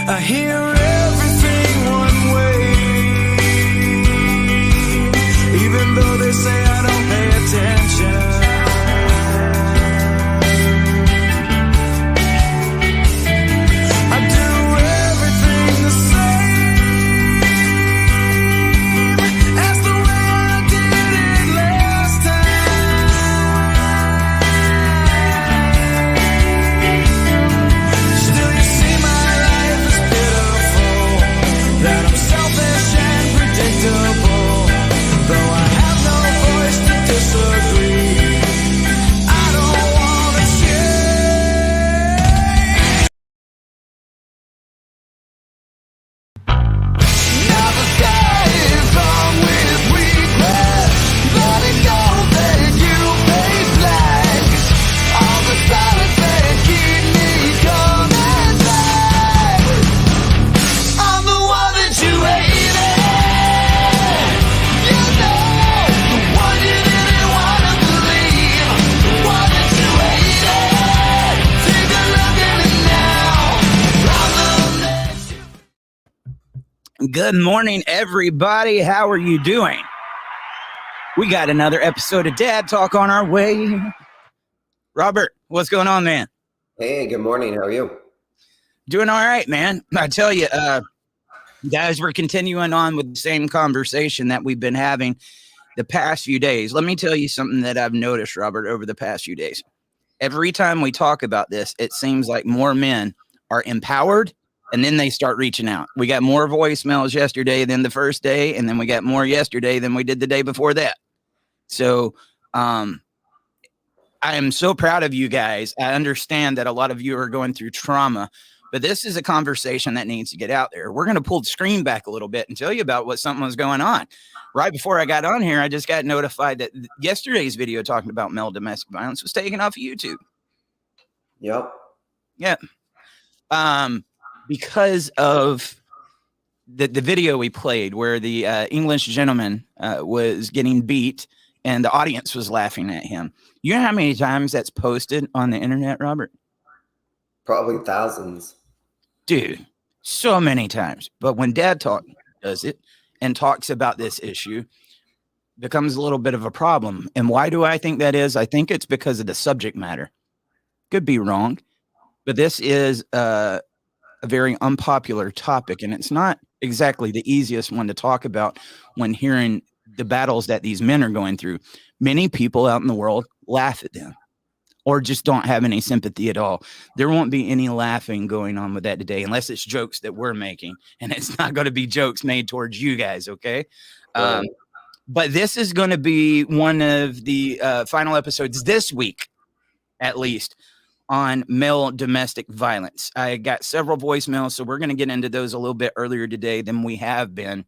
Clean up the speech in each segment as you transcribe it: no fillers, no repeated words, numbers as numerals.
I hear everything one way, even though they say I don't pay attention. I do everything the same as the way I did it last time. Still you see my life is pitiful, that I'm selfish and predictable. Though I have no voice to disagree, I don't wanna change. Never stay long with regret, letting go that you pay flags. All the silence that keep me coming back. I'm the one that you hated. You know, the one you didn't want to believe, the one that you hated. Take a look at me now. I'm the next. Good morning, everybody. How are you doing? We got another episode of Dad Talk on our way. Robert, what's going on, man? Hey, good morning. How are you? Doing all right, man. I tell you, guys, we're continuing on with the same conversation that we've been having the past few days. Let me tell you something that I've noticed, Robert, over the past few days. Every time we talk about this, it seems like more men are empowered, and then they start reaching out. We got more voicemails yesterday than the first day, and then we got more yesterday than we did the day before that. So I am so proud of you guys. I understand that a lot of you are going through trauma, but this is a conversation that needs to get out there. We're going to pull the screen back a little bit and tell you about what something was going on. Right before I got on here, I just got notified that yesterday's video talking about male domestic violence was taken off of YouTube. Yep. Yeah. Because of the video we played where the English gentleman was getting beat and the audience was laughing at him. You know how many times that's posted on the internet, Robert? Probably thousands. Dude, so many times. But when Dad Talk does it and talks about this issue, becomes a little bit of a problem. And why do I think that is? I think it's because of the subject matter. Could be wrong, but this is a very unpopular topic, and it's not exactly the easiest one to talk about when hearing the battles that these men are going through. Many people out in the world laugh at them or just don't have any sympathy at all. There won't be any laughing going on with that today unless it's jokes that we're making, and it's not going to be jokes made towards you guys, okay? Right. But this is going to be one of the final episodes this week, at least, on male domestic violence. I got several voicemails, so we're going to get into those a little bit earlier today than we have been.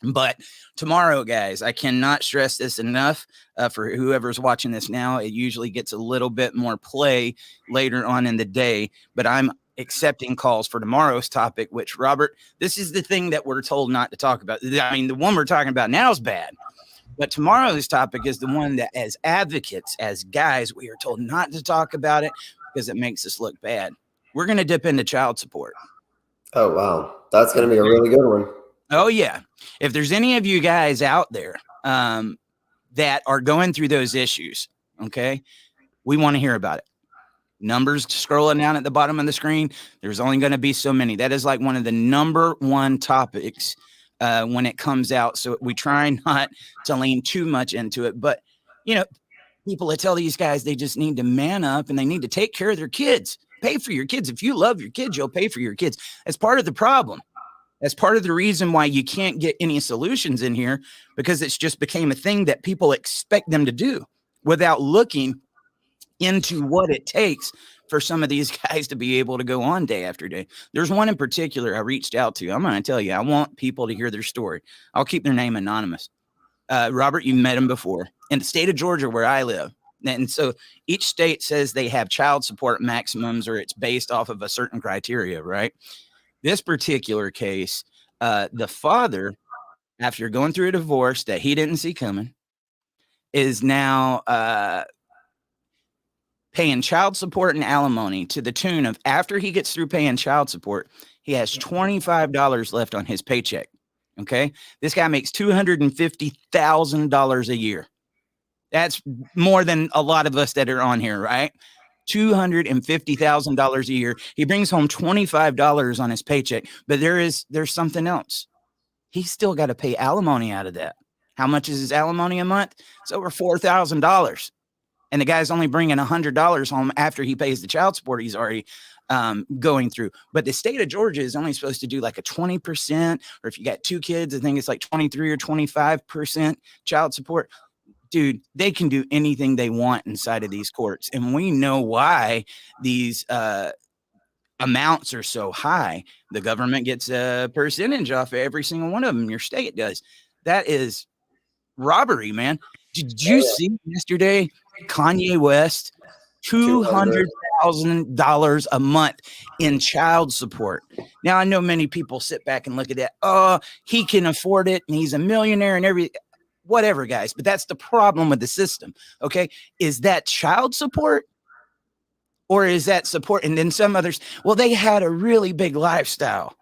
But tomorrow, guys, I cannot stress this enough for whoever's watching this now. It usually gets a little bit more play later on in the day, but I'm accepting calls for tomorrow's topic, which, Robert, this is the thing that we're told not to talk about. I mean, the one we're talking about now is bad, but tomorrow's topic is the one that as advocates, as guys, we are told not to talk about it because it makes us look bad. We're going to dip into child support. Oh, wow. That's going to be a really good one. Oh, yeah. If there's any of you guys out there that are going through those issues, okay, we want to hear about it. Numbers scrolling down at the bottom of the screen. There's only going to be so many. That is like one of the number one topics when it comes out. So we try not to lean too much into it. But, you know, people that tell these guys they just need to man up and they need to take care of their kids. Pay for your kids. If you love your kids, you'll pay for your kids. That's part of the problem. That's part of the reason why you can't get any solutions in here, because it's just became a thing that people expect them to do without looking into what it takes for some of these guys to be able to go on day after day. There's one in particular I reached out to. I'm going to tell you, I want people to hear their story. I'll keep their name anonymous. Robert, you met him before. In the state of Georgia where I live. And so each state says they have child support maximums, or it's based off of a certain criteria, right? This particular case, the father, after going through a divorce that he didn't see coming, is now paying child support and alimony to the tune of, after he gets through paying child support, He has $25 left on his paycheck. Okay. This guy makes $250,000 a year. That's more than a lot of us that are on here, right? $250,000 a year. He brings home $25 on his paycheck, but there's something else. He's still got to pay alimony out of that. How much is his alimony a month? It's over $4,000. And the guy's only bringing $100 home after he pays the child support he's already going through. But the state of Georgia is only supposed to do like a 20%, or if you got 2 kids, I think it's like 23 or 25% child support. Dude, they can do anything they want inside of these courts. And we know why these amounts are so high. The government gets a percentage off of every single one of them. Your state does. That is robbery, man. Did you see yesterday Kanye West $200,000 a month in child support? Now I know many people sit back and look at that. Oh, he can afford it and he's a millionaire and everything. Whatever, guys. But that's the problem with the system. Okay. Is that child support? Or is that support? And then some others, well, they had a really big lifestyle.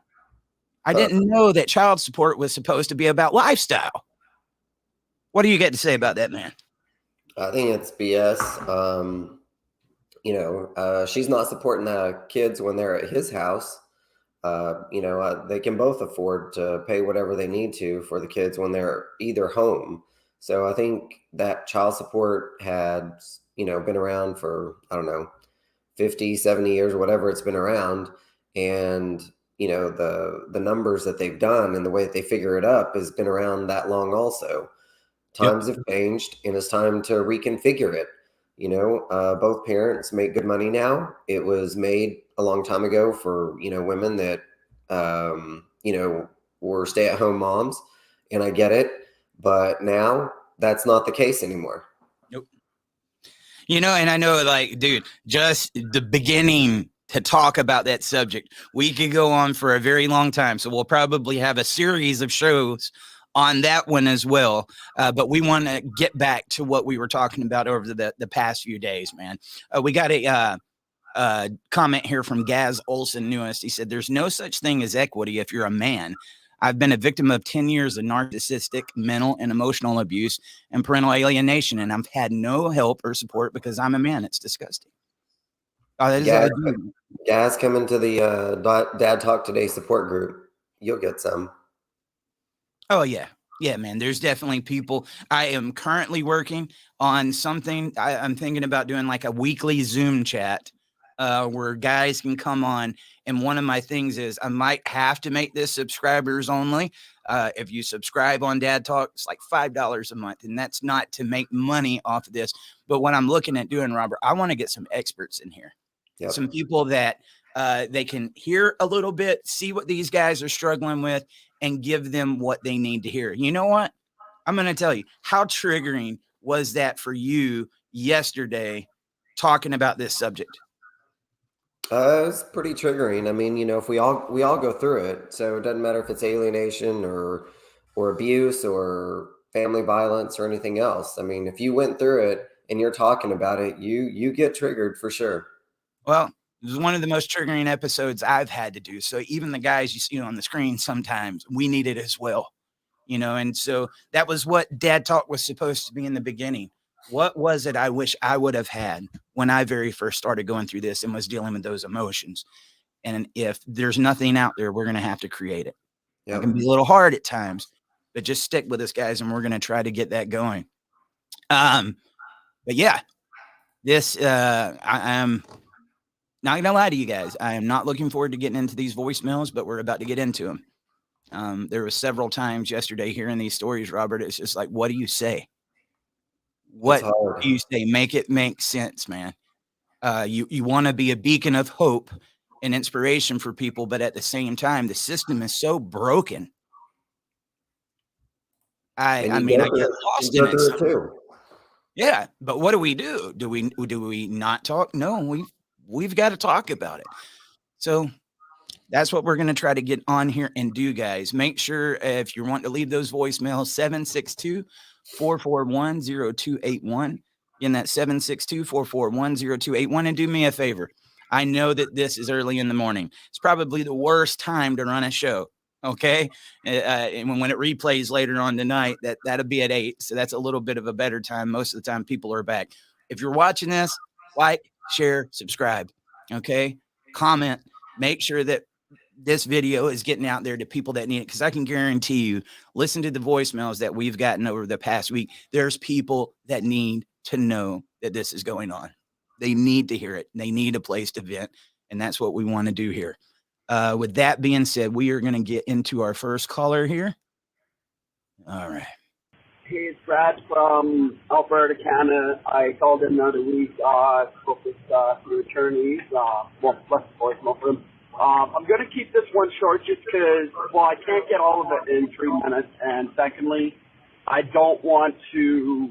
I didn't know that child support was supposed to be about lifestyle. What do you got to say about that, man? I think it's BS. She's not supporting the kids when they're at his house. They can both afford to pay whatever they need to for the kids when they're either home. So I think that child support had, been around for, I don't know, 50, 70 years or whatever it's been around. And, the numbers that they've done and the way that they figure it up has been around that long also. Times have changed and it's time to reconfigure it. Both parents make good money now. It was made a long time ago for, women that, were stay-at-home moms, and I get it, but now that's not the case anymore. Nope. And I know, like, dude, just the beginning to talk about that subject, we could go on for a very long time. So we'll probably have a series of shows on that one as well. But we want to get back to what we were talking about over the past few days, man. We got a comment here from Gaz Olson, newest. He said, there's no such thing as equity if you're a man. I've been a victim of 10 years of narcissistic, mental, and emotional abuse and parental alienation, and I've had no help or support because I'm a man. It's disgusting. Gaz, come into the Dad Talk Today support group. You'll get some. Oh, yeah. Yeah, man. There's definitely people. I am currently working on something. I'm thinking about doing like a weekly Zoom chat where guys can come on. And one of my things is I might have to make this subscribers only. If you subscribe on Dad Talk, it's like $5 a month. And that's not to make money off of this. But what I'm looking at doing, Robert, I want to get some experts in here. Yep. Some people that they can hear a little bit, see what these guys are struggling with, and give them what they need to hear. You know what? I'm going to tell you, how triggering was that for you yesterday talking about this subject? It's pretty triggering. I mean, if we all go through it, so it doesn't matter if it's alienation or abuse or family violence or anything else. I mean, if you went through it and you're talking about it, you get triggered for sure. Well, it was one of the most triggering episodes I've had to do. So even the guys you see on the screen, sometimes we need it as well, and so that was what Dad Talk was supposed to be in the beginning. What was it I wish I would have had when I very first started going through this and was dealing with those emotions? And if there's nothing out there, we're going to have to create it. Yep. It can be a little hard at times, but just stick with us, guys, and we're going to try to get that going. But yeah, this, I am not going to lie to you guys. I am not looking forward to getting into these voicemails, but we're about to get into them. There was several times yesterday hearing these stories, Robert. It's just like, what do you say? What do you say? Make it make sense, man. You want to be a beacon of hope and inspiration for people, but at the same time, the system is so broken. I get lost in it too. Yeah, but what do we do? Do we not talk? No, we've got to talk about it. So that's what we're going to try to get on here and do, guys. Make sure if you want to leave those voicemails, 762-441-0281. Again, that's 762-441-0281. And do me a favor. I know that this is early in the morning. It's probably the worst time to run a show. Okay. And when it replays later on tonight, that'll be at 8. So that's a little bit of a better time. Most of the time people are back. If you're watching this, like, share, subscribe. Okay. Comment, make sure that this video is getting out there to people that need it. Cause I can guarantee you, listen to the voicemails that we've gotten over the past week. There's people that need to know that this is going on. They need to hear it. They need a place to vent. And that's what we want to do here. With that being said, we are going to get into our first caller here. All right. Hey, it's Brad from Alberta, Canada. I called in the other week, spoke with your attorneys, left a voicemail for him. I'm going to keep this one short just because, well, I can't get all of it in 3 minutes. And secondly, I don't want to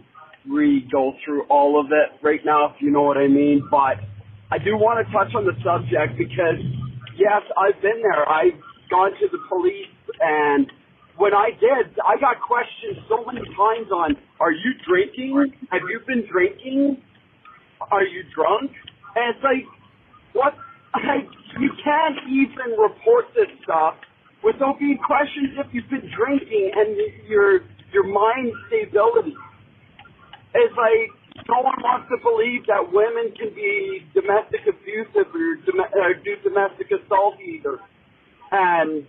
go through all of it right now, if you know what I mean. But I do want to touch on the subject because, yes, I've been there. I've gone to the police, and when I did, I got questioned so many times on, are you drinking? Have you been drinking? Are you drunk? And it's like, what? You can't even report this stuff without being questioned if you've been drinking and your mind stability. It's like, no one wants to believe that women can be domestic abusive or do domestic assault either. And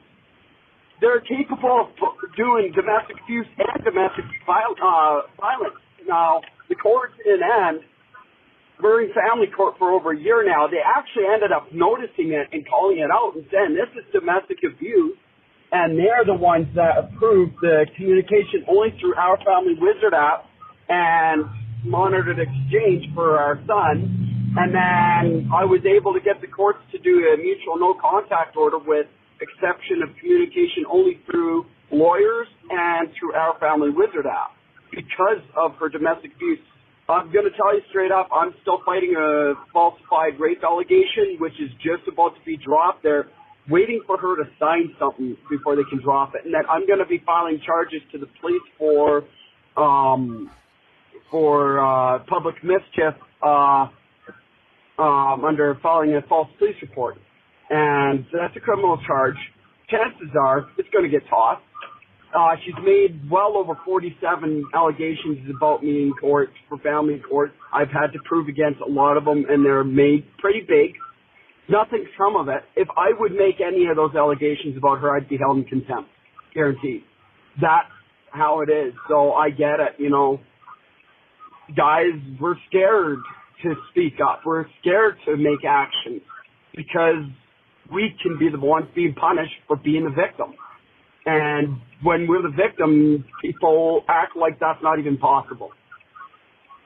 they're capable of doing domestic abuse and domestic violence. Now, the court in end, we're in family court for over a year now. They actually ended up noticing it and calling it out and saying this is domestic abuse. And they're the ones that approved the communication only through Our Family Wizard app and monitored exchange for our son. And then I was able to get the courts to do a mutual no contact order with exception of communication only through lawyers and through Our Family Wizard app because of her domestic abuse. I'm going to tell you straight up, I'm still fighting a falsified rape allegation, which is just about to be dropped. They're waiting for her to sign something before they can drop it. And then I'm going to be filing charges to the police for public mischief under filing a false police report. And that's a criminal charge. Chances are it's going to get tossed. She's made well over 47 allegations about me in court for family court. I've had to prove against a lot of them, and they're made pretty big. Nothing's come of it. If I would make any of those allegations about her, I'd be held in contempt. Guaranteed. That's how it is. So I get it, you know. Guys, we're scared to speak up. We're scared to make action because we can be the ones being punished for being the victim. And when we're the victim, people act like that's not even possible.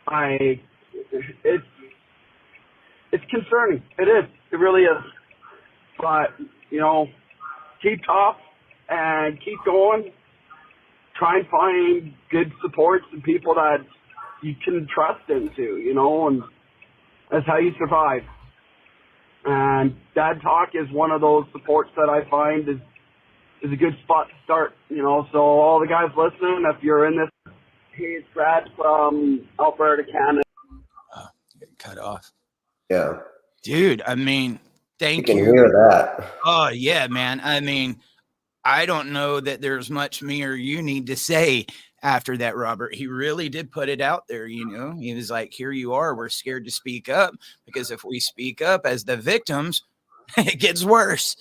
It's concerning. It is. It really is. But, you know, keep tough and keep going. Try and find good supports and people that you can trust into, you know, and that's how you survive. And Dad Talk is one of those supports that I find is a good spot to start, you know. So all the guys listening, if you're in this, hey, it's Brad from Alberta, Canada. Getting cut off. Yeah. Dude, I mean, thank You you. can hear that. Oh, yeah, man. I mean, I don't know that there's much me or you need to say after that, Robert. He really did put it out there, you know. He was like, here you are. We're scared to speak up because if we speak up as the victims, it gets worse.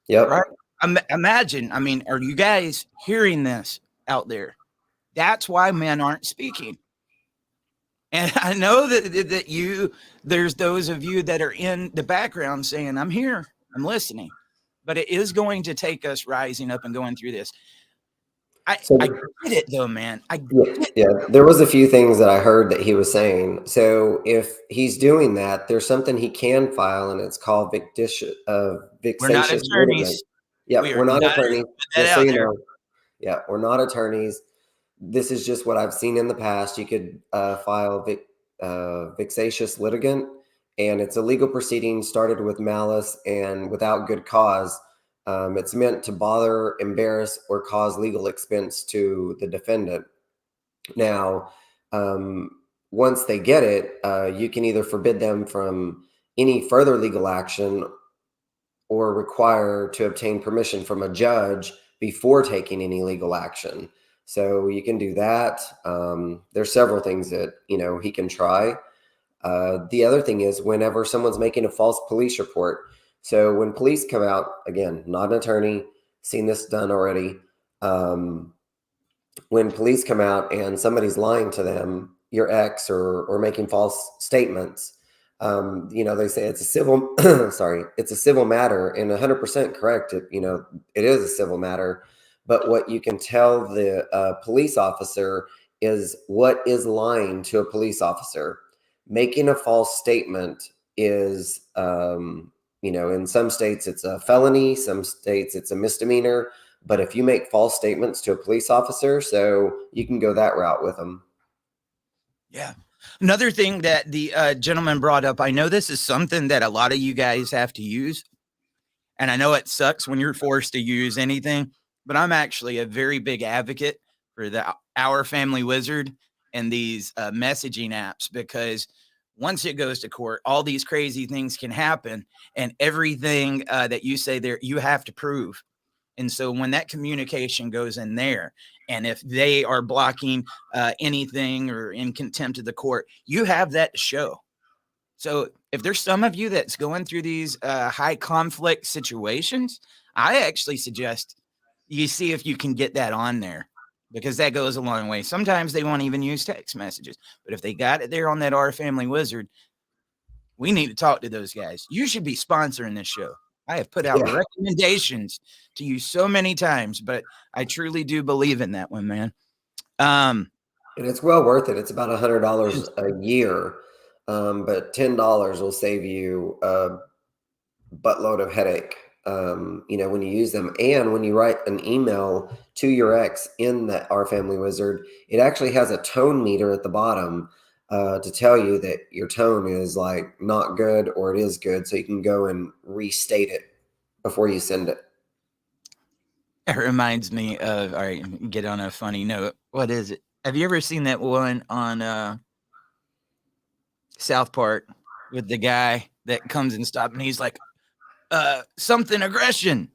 Yep. Right? Imagine, I mean, are you guys hearing this out there? That's why men aren't speaking. And I know that there's those of you that are in the background saying, I'm here, I'm listening. But it is going to take us rising up and going through this. I get it though, man. I get it. Yeah, there was a few things that I heard that he was saying. So if he's doing that, there's something he can file, and it's called vexatious. We're not attorneys. Yeah, we're not attorneys. Just so you know. Yeah, we're not attorneys. This is just what I've seen in the past. You could file vexatious litigant, and it's a legal proceeding started with malice and without good cause. It's meant to bother, embarrass, or cause legal expense to the defendant. Now, once they get it, you can either forbid them from any further legal action or require to obtain permission from a judge before taking any legal action. So you can do that. There's several things that, he can try. The other thing is whenever someone's making a false police report. So when police come out, again, not an attorney, seen this done already. When police come out and somebody's lying to them, your ex, or making false statements, they say it's a civil, sorry, it's a civil matter, and 100% correct. It is a civil matter. But what you can tell the police officer is what is lying to a police officer. Making a false statement is, in some states it's a felony, some states it's a misdemeanor. But if you make false statements to a police officer, so you can go that route with them. Yeah. Another thing that the gentleman brought up, I know this is something that a lot of you guys have to use. And I know it sucks when you're forced to use anything, but I'm actually a very big advocate for Our Family Wizard and these messaging apps, because once it goes to court, all these crazy things can happen, and everything that you say there, you have to prove. And so when that communication goes in there, and if they are blocking anything or in contempt of the court, you have that to show. So if there's some of you that's going through these high conflict situations, I actually suggest you see if you can get that on there, because that goes a long way. Sometimes they won't even use text messages, but if they got it there on that Our Family Wizard, we need to talk to those guys. You should be sponsoring this show. I have put out recommendations to you so many times, but I truly do believe in that one, man. And it's well worth it. It's about $100 a year, but $10 will save you a buttload of headache, when you use them. And when you write an email to your ex in that Our Family Wizard, it actually has a tone meter at the bottom to tell you that your tone is like not good or it is good, so you can go and restate it before you send it. It reminds me of, all right, get on a funny note. What is it? Have you ever seen that one on South Park with the guy that comes and stops and he's like, something aggression.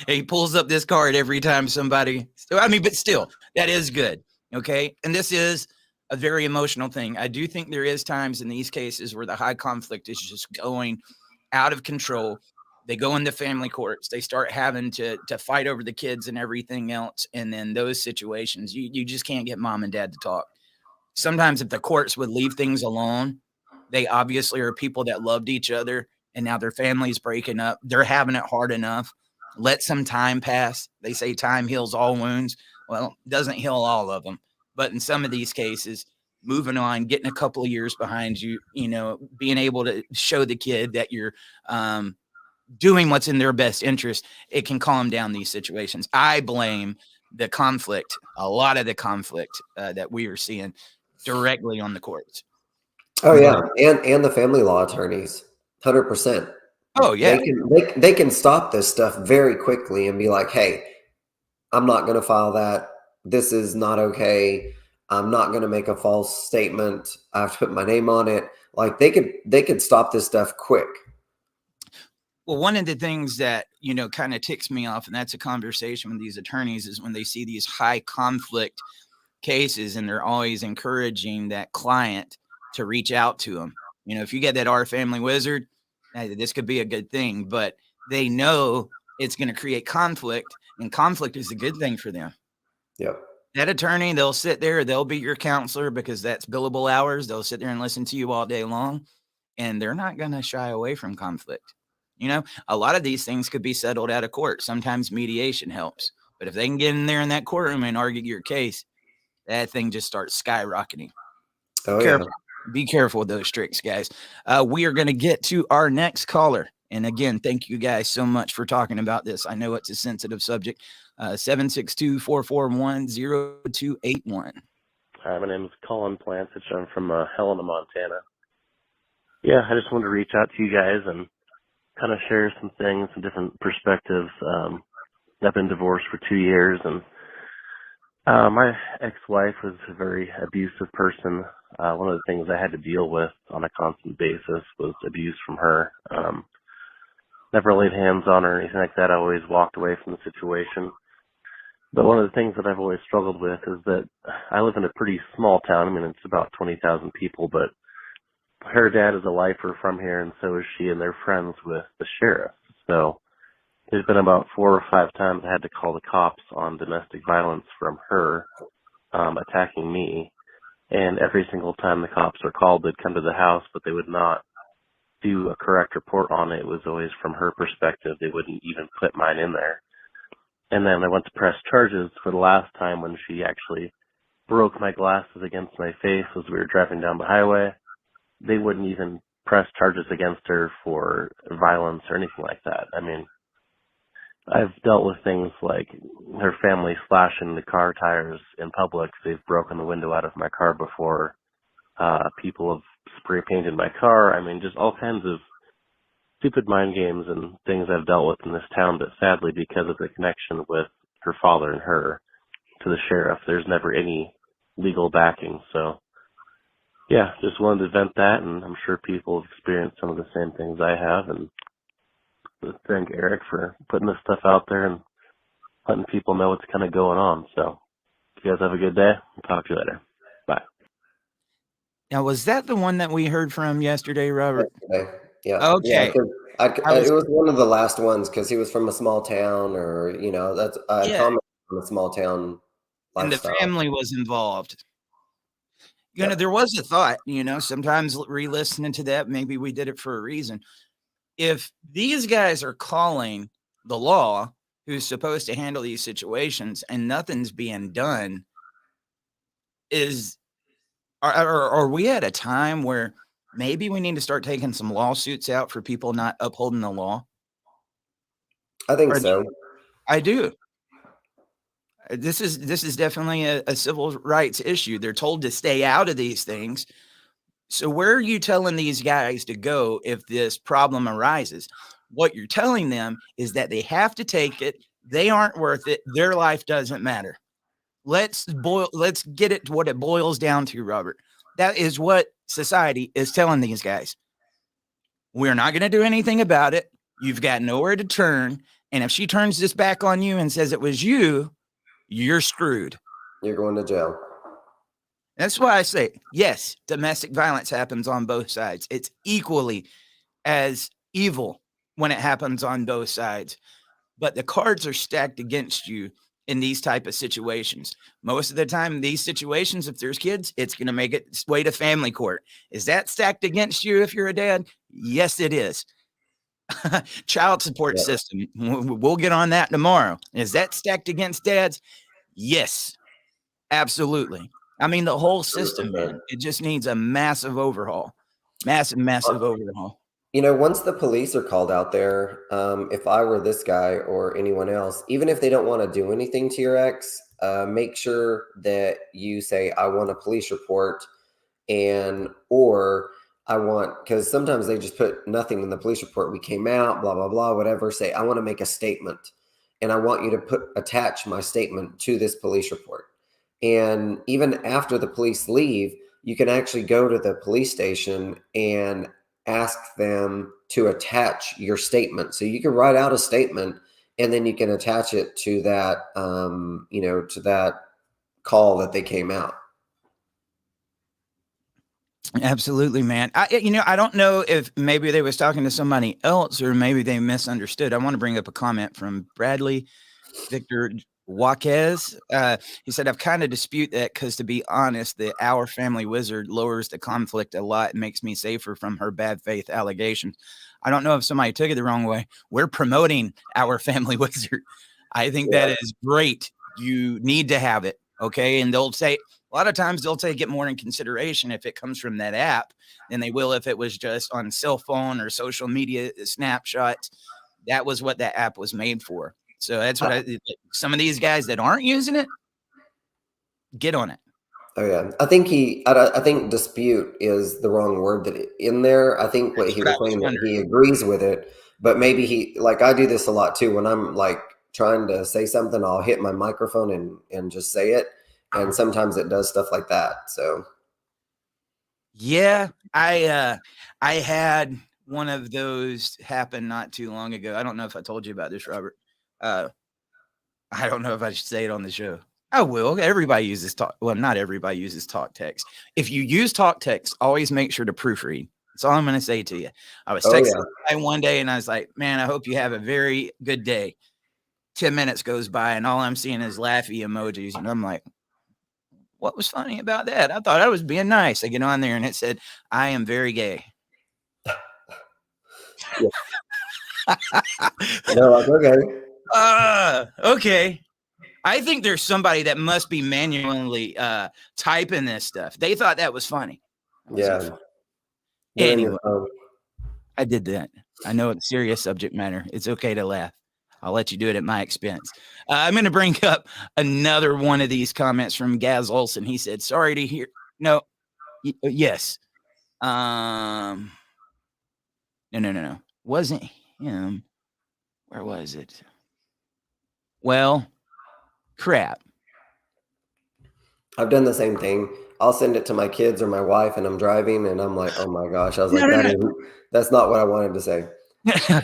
He pulls up this card every time somebody, but still, that is good. Okay. And this is a very emotional thing. I do think there is times in these cases where the high conflict is just going out of control. They go into family courts. They start having to fight over the kids and everything else. And then those situations, you just can't get mom and dad to talk. Sometimes if the courts would leave things alone, they obviously are people that loved each other, and now their family's breaking up. They're having it hard enough. Let some time pass. They say time heals all wounds. Well, it doesn't heal all of them. But in some of these cases, moving on, getting a couple of years behind you, being able to show the kid that you're doing what's in their best interest, it can calm down these situations. I blame the conflict, a lot of the conflict that we are seeing directly on the courts. Oh yeah, and the family law attorneys, 100%. Oh yeah, they can stop this stuff very quickly and be like, hey, I'm not going to file that. This is not okay. I'm not going to make a false statement. I have to put my name on it. Like they could stop this stuff quick. Well, one of the things that, kind of ticks me off, and that's a conversation with these attorneys, is when they see these high conflict cases and they're always encouraging that client to reach out to them. If you get that Our Family Wizard, this could be a good thing, but they know it's going to create conflict, and conflict is a good thing for them. Yep. That attorney, they'll sit there, they'll be your counselor because that's billable hours. They'll sit there and listen to you all day long, and they're not going to shy away from conflict. A lot of these things could be settled out of court. Sometimes mediation helps, but if they can get in there in that courtroom and argue your case, that thing just starts skyrocketing. Be careful with those tricks, guys. We are going to get to our next caller. And again, thank you guys so much for talking about this. I know it's a sensitive subject. 762-441-0281. Hi, my name is Colin Plantich. I'm from Helena, Montana. Yeah, I just wanted to reach out to you guys and kind of share some things, some different perspectives. I've been divorced for 2 years, and my ex-wife was a very abusive person. one of the things I had to deal with on a constant basis was abuse from her. Never laid hands on her or anything like that. I always walked away from the situation. But one of the things that I've always struggled with is that I live in a pretty small town. I mean, it's about 20,000 people, but her dad is a lifer from here, and so is she, and they're friends with the sheriff. So there's been about 4 or 5 times I had to call the cops on domestic violence from her attacking me. And every single time the cops were called, they'd come to the house, but they would not do a correct report on it. It was always from her perspective. They wouldn't even put mine in there. And then I went to press charges for the last time when she actually broke my glasses against my face as we were driving down the highway. They wouldn't even press charges against her for violence or anything like that. I mean, I've dealt with things like her family slashing the car tires in public. They've broken the window out of my car before. People have spray painted my car. I mean, just all kinds of stupid mind games and things I've dealt with in this town. But sadly, because of the connection with her father and her to the sheriff, there's never any legal backing. So, yeah, just wanted to vent that, and I'm sure people have experienced some of the same things I have. And thank Eric for putting this stuff out there and letting people know what's kind of going on. So, you guys have a good day. I'll talk to you later. Bye. Now, was that the one that we heard from yesterday, Robert? Yesterday. Yeah. Okay. Yeah, 'cause it was one of the last ones because he was from a small town, or that's Yeah. common from a small town And the lifestyle. family was involved. Yep. There was a thought, sometimes re-listening to that, maybe we did it for a reason. If these guys are calling the law, who's supposed to handle these situations, and nothing's being done, are we at a time where maybe we need to start taking some lawsuits out for people not upholding the law? I think Or- so. I do. This is definitely a civil rights issue. They're told to stay out of these things. So where are you telling these guys to go if this problem arises? What you're telling them is that they have to take it. They aren't worth it. Their life doesn't matter. Let's get it to what it boils down to, Robert. That is what society is telling these guys. We're not going to do anything about it. You've got nowhere to turn. And if she turns this back on you and says it was you, you're screwed. You're going to jail. That's why I say, yes, domestic violence happens on both sides. It's equally as evil when it happens on both sides. But the cards are stacked against you in these type of situations. Most of the time, these situations, if there's kids, it's going to make its way to family court. Is that stacked against you if you're a dad? Yes, it is. Child support Yeah. system. We'll get on that tomorrow. Is that stacked against dads? Yes, absolutely. I mean, the whole system, man, it just needs a massive overhaul. Massive overhaul. Once the police are called out there, if I were this guy or anyone else, even if they don't want to do anything to your ex, make sure that you say, I want a police report, or I want, because sometimes they just put nothing in the police report. We came out, blah, blah, blah, whatever. Say, I want to make a statement, and I want you to attach my statement to this police report. And even after the police leave, you can actually go to the police station and ask them to attach your statement. So you can write out a statement, and then you can attach it to that, to that call that they came out. Absolutely, man. I don't know if maybe they was talking to somebody else or maybe they misunderstood. I want to bring up a comment from Bradley Victor Jaquez. He said, I've kind of dispute that because, to be honest, the Our Family Wizard lowers the conflict a lot and makes me safer from her bad faith allegations. I don't know if somebody took it the wrong way. We're promoting Our Family Wizard. I think that is great. You need to have it. Okay. And they'll say, a lot of times they'll take it more in consideration if it comes from that app than they will if it was just on cell phone or social media snapshots. That was what that app was made for. So that's what some of these guys that aren't using it, get on it. Oh yeah, I think dispute is the wrong word in there. I think what he was saying that he agrees with it, but maybe I do this a lot too. When I'm trying to say something, I'll hit my microphone and just say it, and sometimes it does stuff like that. So Yeah, I had one of those happen not too long ago. I don't know if I told you about this, Robert. Uh, I don't know if I should say it on the show. I will. Everybody uses talk. Well, not everybody uses talk text. If you use talk text, always make sure to proofread. That's all I'm going to say to you. I was Oh texting yeah. a guy one day and I was like, man, I hope you have a very good day. 10 minutes goes by and all I'm seeing is laughy emojis. And I'm like, what was funny about that? I thought I was being nice. I get on there and it said, I am very gay. They're like, okay. Okay. I think there's somebody that must be manually typing this stuff. They thought that was funny. That was so Yeah. funny. They're in Anyway, your phone. I did that. I know it's serious subject matter. It's okay to laugh. I'll let you do it at my expense. I'm going to bring up another one of these comments from Gaz Olson. He said, sorry to hear. No. Yes. No. Wasn't him. Where was it? Well, crap. I've done the same thing. I'll send it to my kids or my wife, and I'm driving, and I'm like, oh my gosh. I was like, that's not what I wanted to say.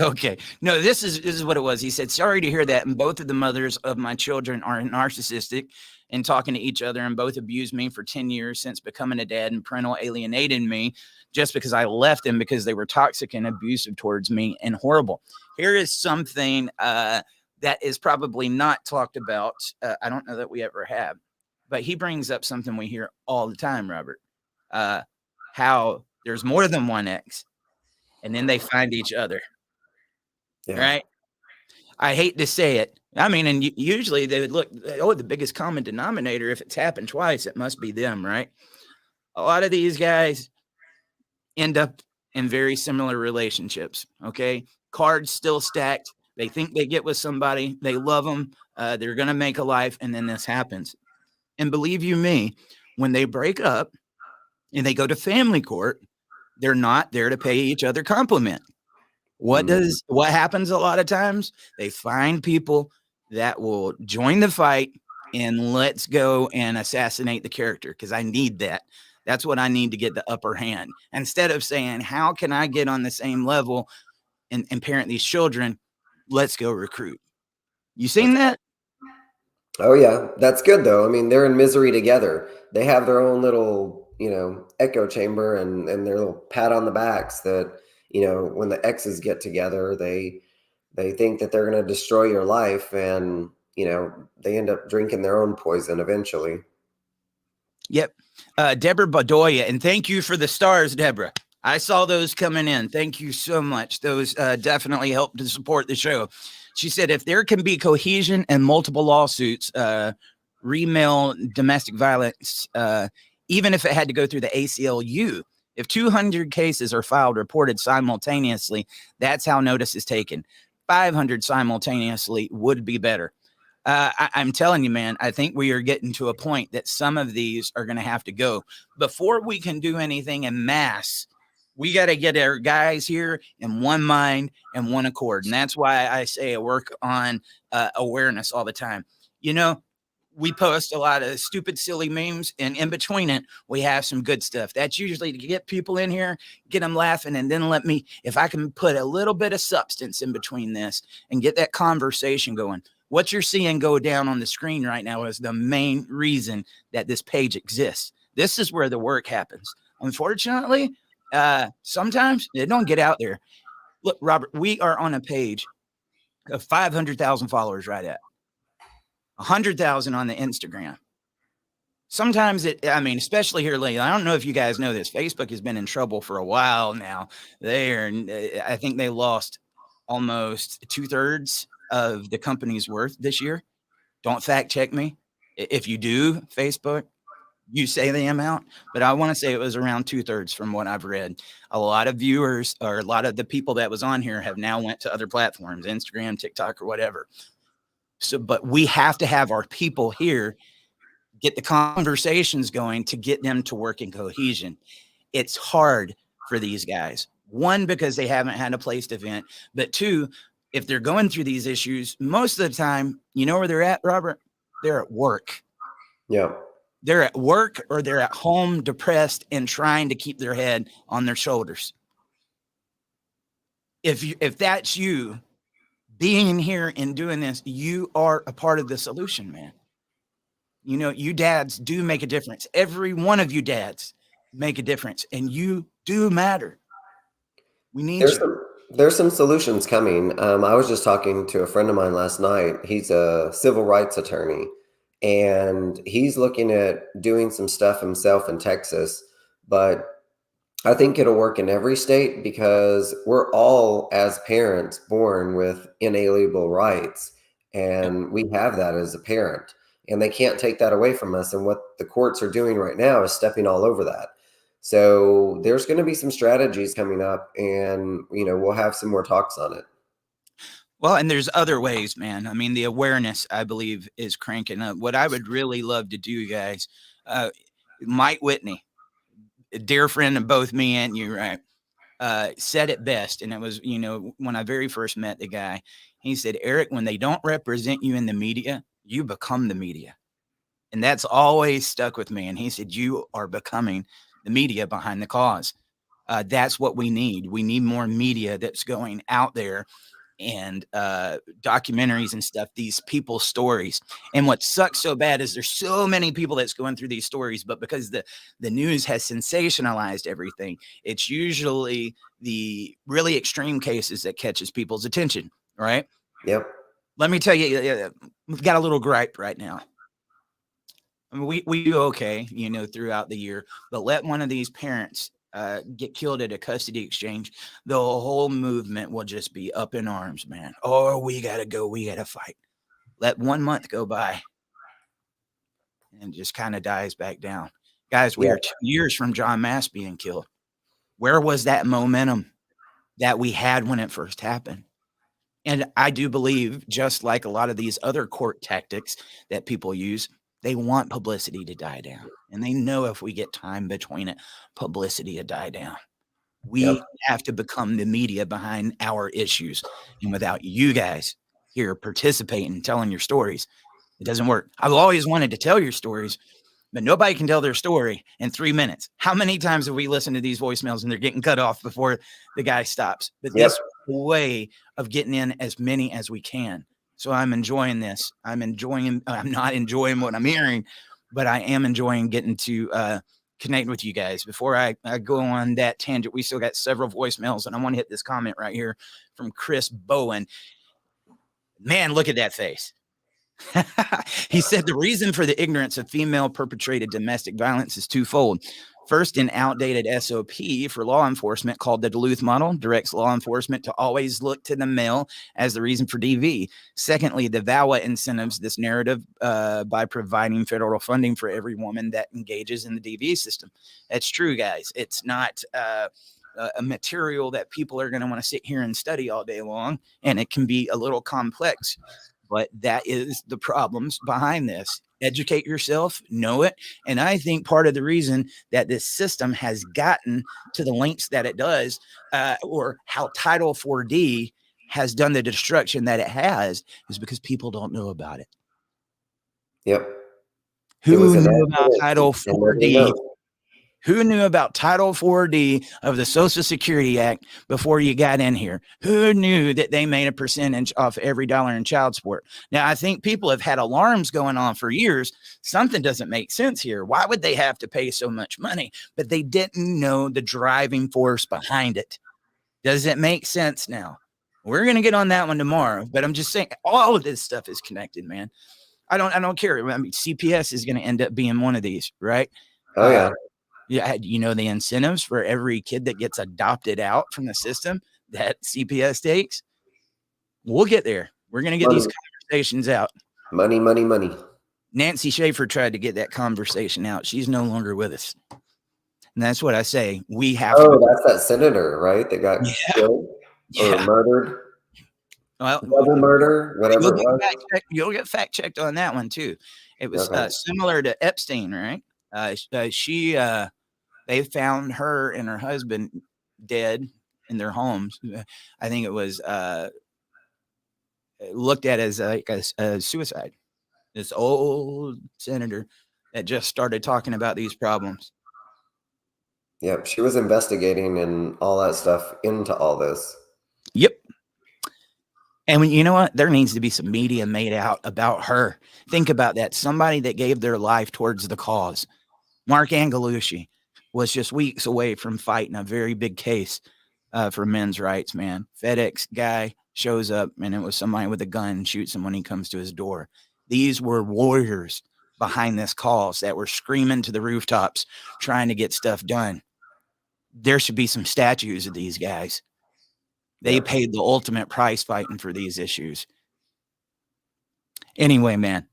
Okay. No, this is what it was. He said, sorry to hear that. And both of the mothers of my children are narcissistic and talking to each other, and both abused me for 10 years since becoming a dad, and parental alienated me just because I left them because they were toxic and abusive towards me and horrible. Here is something that is probably not talked about. I don't know that we ever have, but he brings up something we hear all the time, Robert, how there's more than one ex. And then they find each other. Yeah. Right. I hate to say it. I mean, and usually they would look, oh, the biggest common denominator, if it's happened twice, it must be them, right? A lot of these guys end up in very similar relationships. Okay. Cards still stacked. They think they get with somebody. They love them. They're going to make a life. And then this happens. And believe you me, when they break up and they go to family court, they're not there to pay each other compliment. What happens a lot of times? They find people that will join the fight and let's go and assassinate the character because I need that. That's what I need to get the upper hand. Instead of saying, how can I get on the same level and parent these children? Let's go recruit. You seen that? Oh yeah, that's good though. I mean, they're in misery together. They have their own little, echo chamber and their little pat on the backs that, when the exes get together, they think that they're going to destroy your life, and they end up drinking their own poison eventually. Yep. Deborah Badoya, and thank you for the stars, Deborah. I saw those coming in. Thank you so much. Those definitely help to support the show. She said, if there can be cohesion and multiple lawsuits, remale domestic violence, even if it had to go through the ACLU, if 200 cases are filed, reported simultaneously, that's how notice is taken. 500 simultaneously would be better. I'm telling you, man, I think we are getting to a point that some of these are going to have to go. Before we can do anything in mass, we got to get our guys here in one mind and one accord. And that's why I say I work on awareness all the time. We post a lot of stupid, silly memes, and in between it, we have some good stuff. That's usually to get people in here, get them laughing, and then if I can put a little bit of substance in between this and get that conversation going. What you're seeing go down on the screen right now is the main reason that this page exists. This is where the work happens. Unfortunately, sometimes it don't get out there. Look, Robert, we are on a page of 500,000 followers right at 100,000 on the Instagram. Sometimes especially here lately, I don't know if you guys know this, Facebook has been in trouble for a while now. I think they lost almost 2/3 of the company's worth this year. Don't fact check me. If you do, Facebook, you say the amount, but I want to say it was around 2/3 from what I've read. A lot of viewers or a lot of the people that was on here have now went to other platforms, Instagram, TikTok, or whatever. So, but we have to have our people here, get the conversations going to get them to work in cohesion. It's hard for these guys. One, because they haven't had a place to vent, but two, if they're going through these issues, most of the time, you know where they're at, Robert? They're at work. Yeah. They're at work or they're at home depressed and trying to keep their head on their shoulders. If that's you being here and doing this, you are a part of the solution, man. You know, you dads do make a difference. Every one of you dads make a difference, and you do matter. We need There's you. there's some solutions coming. I was just talking to a friend of mine last night. He's a civil rights attorney, and he's looking at doing some stuff himself in Texas. But I think it'll work in every state because we're all, as parents, born with inalienable rights, and we have that as a parent, and they can't take that away from us. And what the courts are doing right now is stepping all over that. So there's going to be some strategies coming up, and we'll have some more talks on it. Well, and there's other ways, man. I mean, the awareness, I believe, is cranking up. What I would really love to do, guys, Mike Whitney, a dear friend of both me and you, right, said it best. And it was, when I very first met the guy, he said, Eric, when they don't represent you in the media, you become the media. And that's always stuck with me. And he said, you are becoming the media behind the cause. That's what we need. We need more media that's going out there and documentaries and stuff, these people's stories. And what sucks so bad is there's so many people that's going through these stories, but because the news has sensationalized everything, it's usually the really extreme cases that catches people's attention, right? Yep. Let me tell you, we've got a little gripe right now. I mean, we do okay, throughout the year, but let one of these parents get killed at a custody exchange, the whole movement will just be up in arms, man. Oh, we got to go. We got to fight. Let 1 month go by and just kind of dies back down. Guys, we are 2 years from John Mass being killed. Where was that momentum that we had when it first happened? And I do believe, just like a lot of these other court tactics that people use, they want publicity to die down. And they know if we get time between it, publicity to die down. We have to become the media behind our issues. And without you guys here participating, telling your stories, it doesn't work. I've always wanted to tell your stories, but nobody can tell their story in 3 minutes. How many times have we listened to these voicemails and they're getting cut off before the guy stops? But this way of getting in as many as we can. So I'm enjoying this. I'm not enjoying what I'm hearing, but I am enjoying getting to connect with you guys. Before I go on that tangent, we still got several voicemails, and I want to hit this comment right here from Chris Bowen. Man, look at that face. He said the reason for the ignorance of female perpetrated domestic violence is twofold. First, an outdated SOP for law enforcement called the Duluth model directs law enforcement to always look to the male as the reason for DV. Secondly, the VAWA incentives this narrative by providing federal funding for every woman that engages in the DV system. That's true, guys. It's not a material that people are going to want to sit here and study all day long, and it can be a little complex. But that is the problems behind this. Educate yourself, know it. And I think part of the reason that this system has gotten to the lengths that it does, or how Title 4D has done the destruction that it has, is because people don't know about it. Yep. Who knew about Title 4D? Who knew about Title 4D of the Social Security Act before you got in here? Who knew that they made a percentage off every dollar in child support? Now, I think people have had alarms going on for years. Something doesn't make sense here. Why would they have to pay so much money? But they didn't know the driving force behind it. Does it make sense now? We're going to get on that one tomorrow, but I'm just saying all of this stuff is connected, man. I don't care. I mean, CPS is going to end up being one of these, right? Oh, yeah. Yeah, the incentives for every kid that gets adopted out from the system that CPS takes. We'll get there. We're going to get these conversations out. Money, money, money. Nancy Schaefer tried to get that conversation out. She's no longer with us. And that's what I say. We have to. Oh, that's that senator, right? That got killed or murdered. Well, double murder, whatever it was. You'll get fact checked on that one too. It was similar to Epstein, right? They found her and her husband dead in their homes. I think it was looked at as a suicide. This old senator that just started talking about these problems. Yep, she was investigating and all that stuff into all this. Yep. And you know what? There needs to be some media made out about her. Think about that. Somebody that gave their life towards the cause. Mark Angelucci was just weeks away from fighting a very big case for men's rights, man. FedEx guy shows up and it was somebody with a gun and shoots him when he comes to his door. These were warriors behind this cause that were screaming to the rooftops trying to get stuff done. There should be some statues of these guys. They paid the ultimate price fighting for these issues. Anyway, man,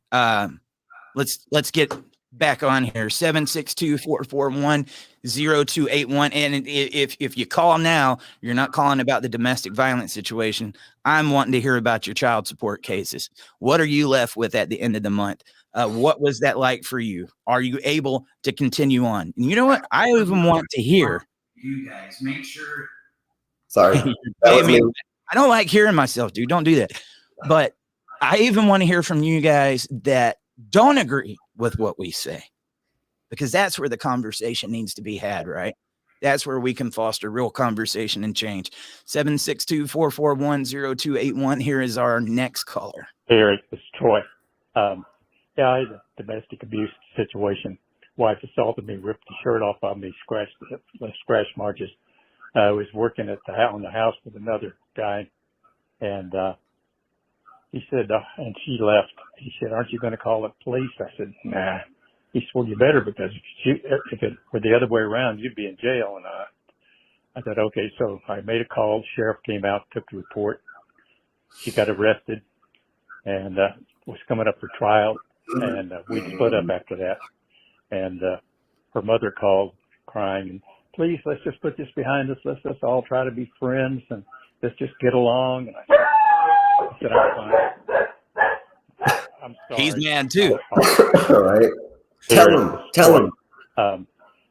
let's get back on here. 762-441-0281. And if you call now, you're not calling about the domestic violence situation. I'm wanting to hear about your child support cases. What are you left with at the end of the month? What was that like for you? Are you able to continue on? And you know what? I even want to hear you guys make sure. Sorry. That was me. I don't like hearing myself, dude. Don't do that. But I even want to hear from you guys that don't agree with what we say, because that's where the conversation needs to be had, right? That's where we can foster real conversation and change. 762-441-0281. Here is our next caller. Hey, Eric, this is Troy. I had a domestic abuse situation. Wife assaulted me, ripped the shirt off of me, scratch marks. I was working on the house with another guy, and he said, and she left. He said, "Aren't you going to call the police?" I said, "Nah." He said, "Well, you better, because if it were the other way around, you'd be in jail." And I said, "Okay." So I made a call. The sheriff came out, took the report. She got arrested and was coming up for trial, and we split up after that. And her mother called crying, and, "Please, let's just put this behind us. Let's all try to be friends and let's just get along." And I said, "I'm fine. I'm sorry." He's mad too. All right. Tell him. I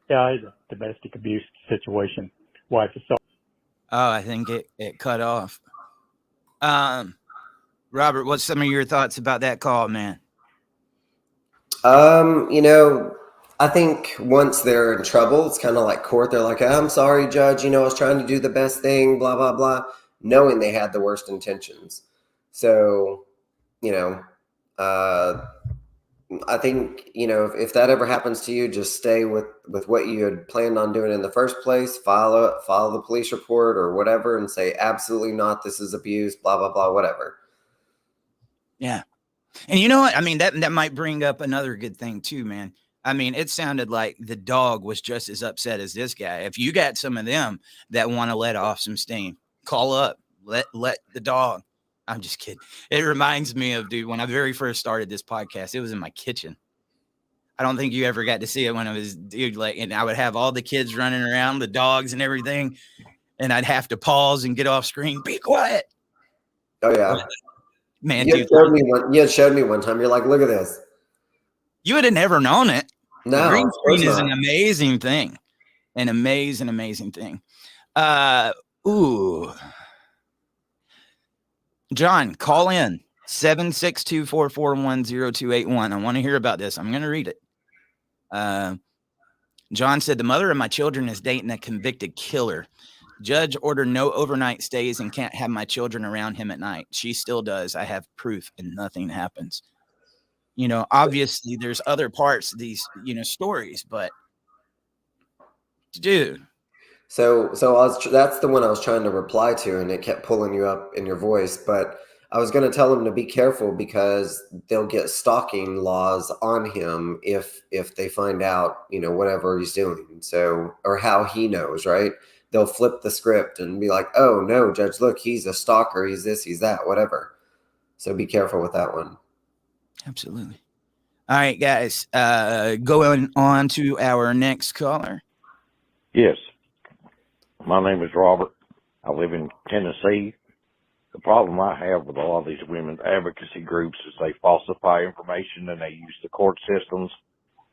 had a domestic abuse situation. Wife assault. Oh, I think it cut off. Robert, what's some of your thoughts about that call, man? I think once they're in trouble, it's kind of like court. They're like, "I'm sorry, judge. I was trying to do the best thing, blah, blah, blah," knowing they had the worst intentions. So, I think, if that ever happens to you, just stay with what you had planned on doing in the first place. File the police report or whatever and say, "Absolutely not. This is abuse, blah, blah, blah," whatever. Yeah. And you know what? I mean, that might bring up another good thing too, man. I mean, it sounded like the dog was just as upset as this guy. If you got some of them that want to let off some steam, call up, let the dog. I'm just kidding. It reminds me of, dude, when I very first started this podcast, it was in my kitchen. I don't think you ever got to see it when I was, dude, and I would have all the kids running around, the dogs and everything, and I'd have to pause and get off screen. Be quiet. Oh yeah. Man, you dude. had showed me one time. You're like, "Look at this." You would have never known it. No, the green of course screen is not. an amazing thing. An amazing thing. John, call in 762-441-0281. I want to hear about this. I'm going to read it. John said, "The mother of my children is dating a convicted killer. Judge ordered no overnight stays and can't have my children around him at night. She still does. I have proof and nothing happens." Obviously there's other parts of these, stories, but dude. So that's the one I was trying to reply to, and it kept pulling you up in your voice. But I was going to tell him to be careful, because they'll get stalking laws on him if they find out, whatever he's doing. So, or how he knows, right? They'll flip the script and be like, "Oh no, judge, look, he's a stalker. He's this, he's that, whatever." So be careful with that one. Absolutely. All right, guys, going on to our next caller. Yes. My name is Robert. I live in Tennessee. The problem I have with a lot of these women's advocacy groups is they falsify information, and they use the court systems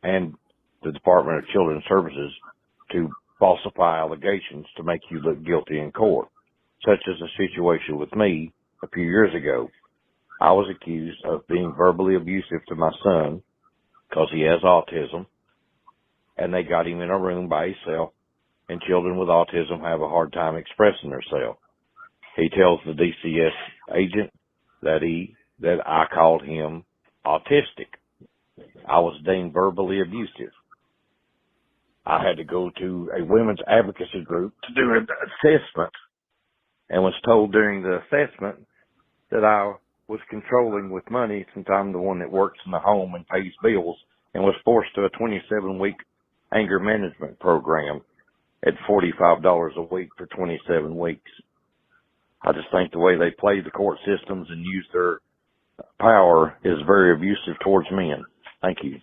and the Department of Children's Services to falsify allegations to make you look guilty in court, such as the situation with me a few years ago. I was accused of being verbally abusive to my son, because he has autism, and they got him in a room by himself, and children with autism have a hard time expressing themselves. He tells the DCS agent that I called him autistic. I was deemed verbally abusive. I had to go to a women's advocacy group to do an assessment, and was told during the assessment that I was controlling with money, since I'm the one that works in the home and pays bills, and was forced to a 27-week anger management program at $45 a week for 27 weeks. I just think the way they play the court systems and use their power is very abusive towards men. Thank you.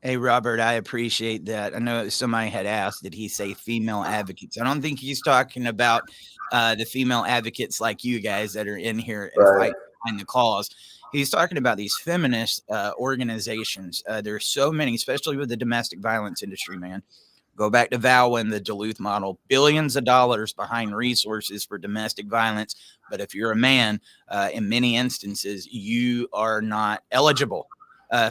Hey, Robert, I appreciate that. I know somebody had asked, did he say female advocates? I don't think he's talking about the female advocates like you guys that are in here and Right. fight behind the cause. He's talking about these feminist organizations. There's so many, especially with the domestic violence industry, man. Go back to VAWA and the Duluth model, billions of dollars behind resources for domestic violence. But if you're a man, in many instances, you are not eligible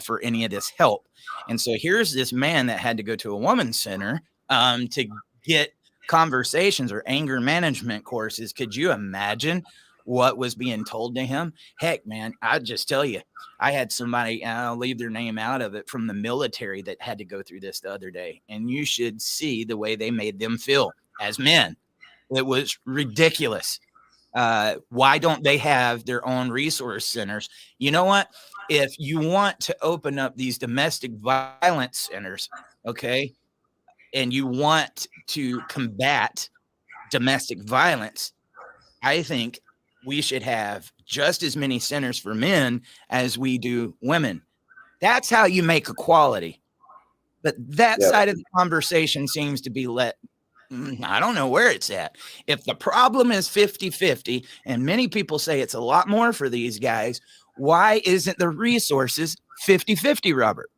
for any of this help. And so here's this man that had to go to a women's center to get conversations or anger management courses. Could you imagine what was being told to him? Heck, man, I just tell you, I had somebody, and I'll leave their name out of it, from the military that had to go through this the other day. And you should see the way they made them feel as men. It was ridiculous. Why don't they have their own resource centers? You know what? If you want to open up these domestic violence centers, okay, and you want to combat domestic violence, I think we should have just as many centers for men as we do women. That's how you make equality. But that Yeah. side of the conversation seems to be let. I don't know where it's at. If the problem is 50-50, and many people say it's a lot more for these guys, why isn't the resources 50-50, Robert?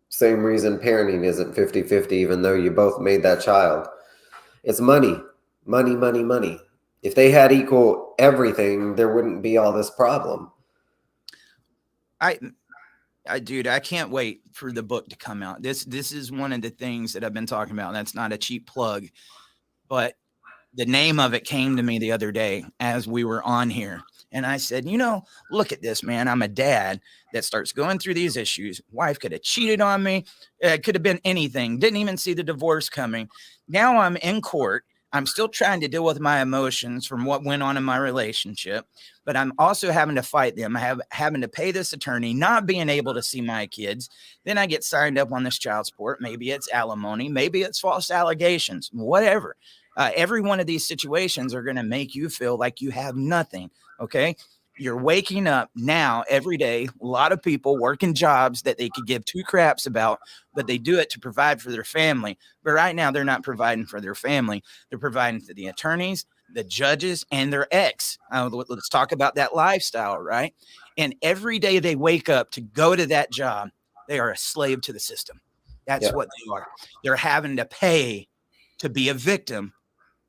Same reason parenting isn't 50-50, even though you both made that child. It's money, money, money, money. If they had equal everything, there wouldn't be all this problem. Dude, I can't wait for the book to come out. This is one of the things that I've been talking about. That's not a cheap plug, but the name of it came to me the other day as we were on here. And I said, look at this, man. I'm a dad that starts going through these issues. Wife could have cheated on me. It could have been anything. Didn't even see the divorce coming. Now I'm in court. I'm still trying to deal with my emotions from what went on in my relationship, but I'm also having to fight them. Having to pay this attorney, not being able to see my kids. Then I get signed up on this child support. Maybe it's alimony. Maybe it's false allegations, whatever. Every one of these situations are going to make you feel like you have nothing. Okay. You're waking up now every day. A lot of people working jobs that they could give two craps about, but they do it to provide for their family. But right now they're not providing for their family. They're providing for the attorneys, the judges, and their ex. Let's talk about that lifestyle, right? And every day they wake up to go to that job, they are a slave to the system. That's what they are. They're having to pay to be a victim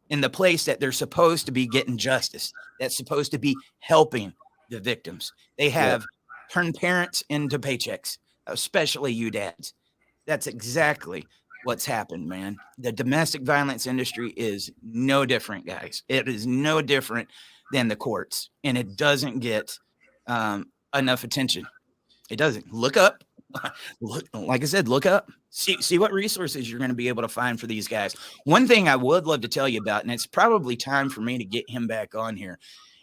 in the place that they're supposed to be getting justice. That's supposed to be helping the victims. They have turned parents into paychecks, especially you dads. That's exactly what's happened, man. The domestic violence industry is no different, guys. It is no different than the courts, and it doesn't get enough attention. It doesn't. Look up. Like I said, look up, see what resources you're going to be able to find for these guys. One thing I would love to tell you about, and it's probably time for me to get him back on here.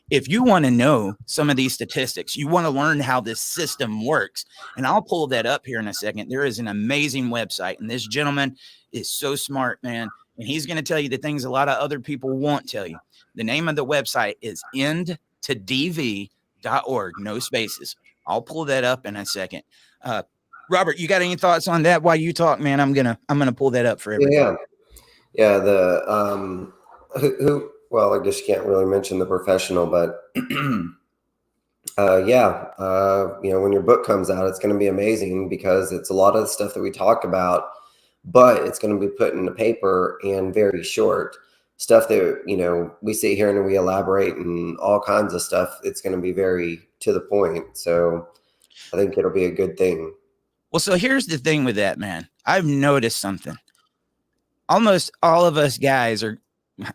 If you want to know some of these statistics, you want to learn how this system works, and I'll pull that up here in a second. There is an amazing website, and this gentleman is so smart, man, and he's going to tell you the things a lot of other people won't tell you. The name of the website is endtodv.org, no spaces. I'll pull that up in a second. Robert, you got any thoughts on that while you talk, man? I'm gonna pull that up for everybody. Yeah. The well, I guess you can't really mention the professional, but when your book comes out, it's going to be amazing because it's a lot of the stuff that we talk about, but it's going to be put in the paper and very short stuff that, we sit here and we elaborate and all kinds of stuff. It's going to be very to the point. So I think it'll be a good thing. Well, so here's the thing with that, man. I've noticed something. Almost all of us guys are,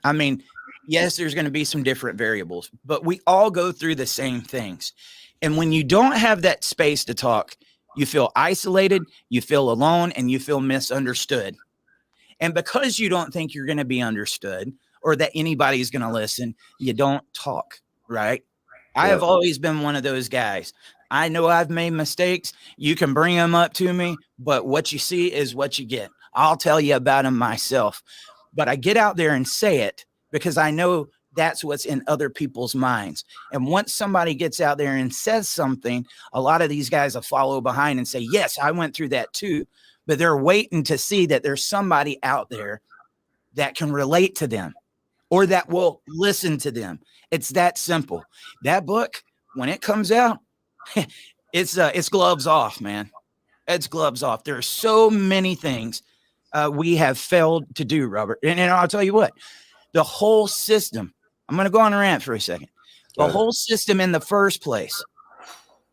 I mean, yes, there's going to be some different variables, but we all go through the same things. And when you don't have that space to talk, you feel isolated, you feel alone, and you feel misunderstood. And because you don't think you're going to be understood or that anybody's going to listen, you don't talk, right? I have always been one of those guys. I know I've made mistakes. You can bring them up to me, but what you see is what you get. I'll tell you about them myself, but I get out there and say it because I know that's what's in other people's minds. And once somebody gets out there and says something, a lot of these guys will follow behind and say, yes, I went through that too. But they're waiting to see that there's somebody out there that can relate to them or that will listen to them. It's that simple. That book, when it comes out, it's gloves off, man. It's gloves off. There are so many things we have failed to do, Robert. And I'll tell you what, the whole system, I'm going to go on a rant for a second. The whole system in the first place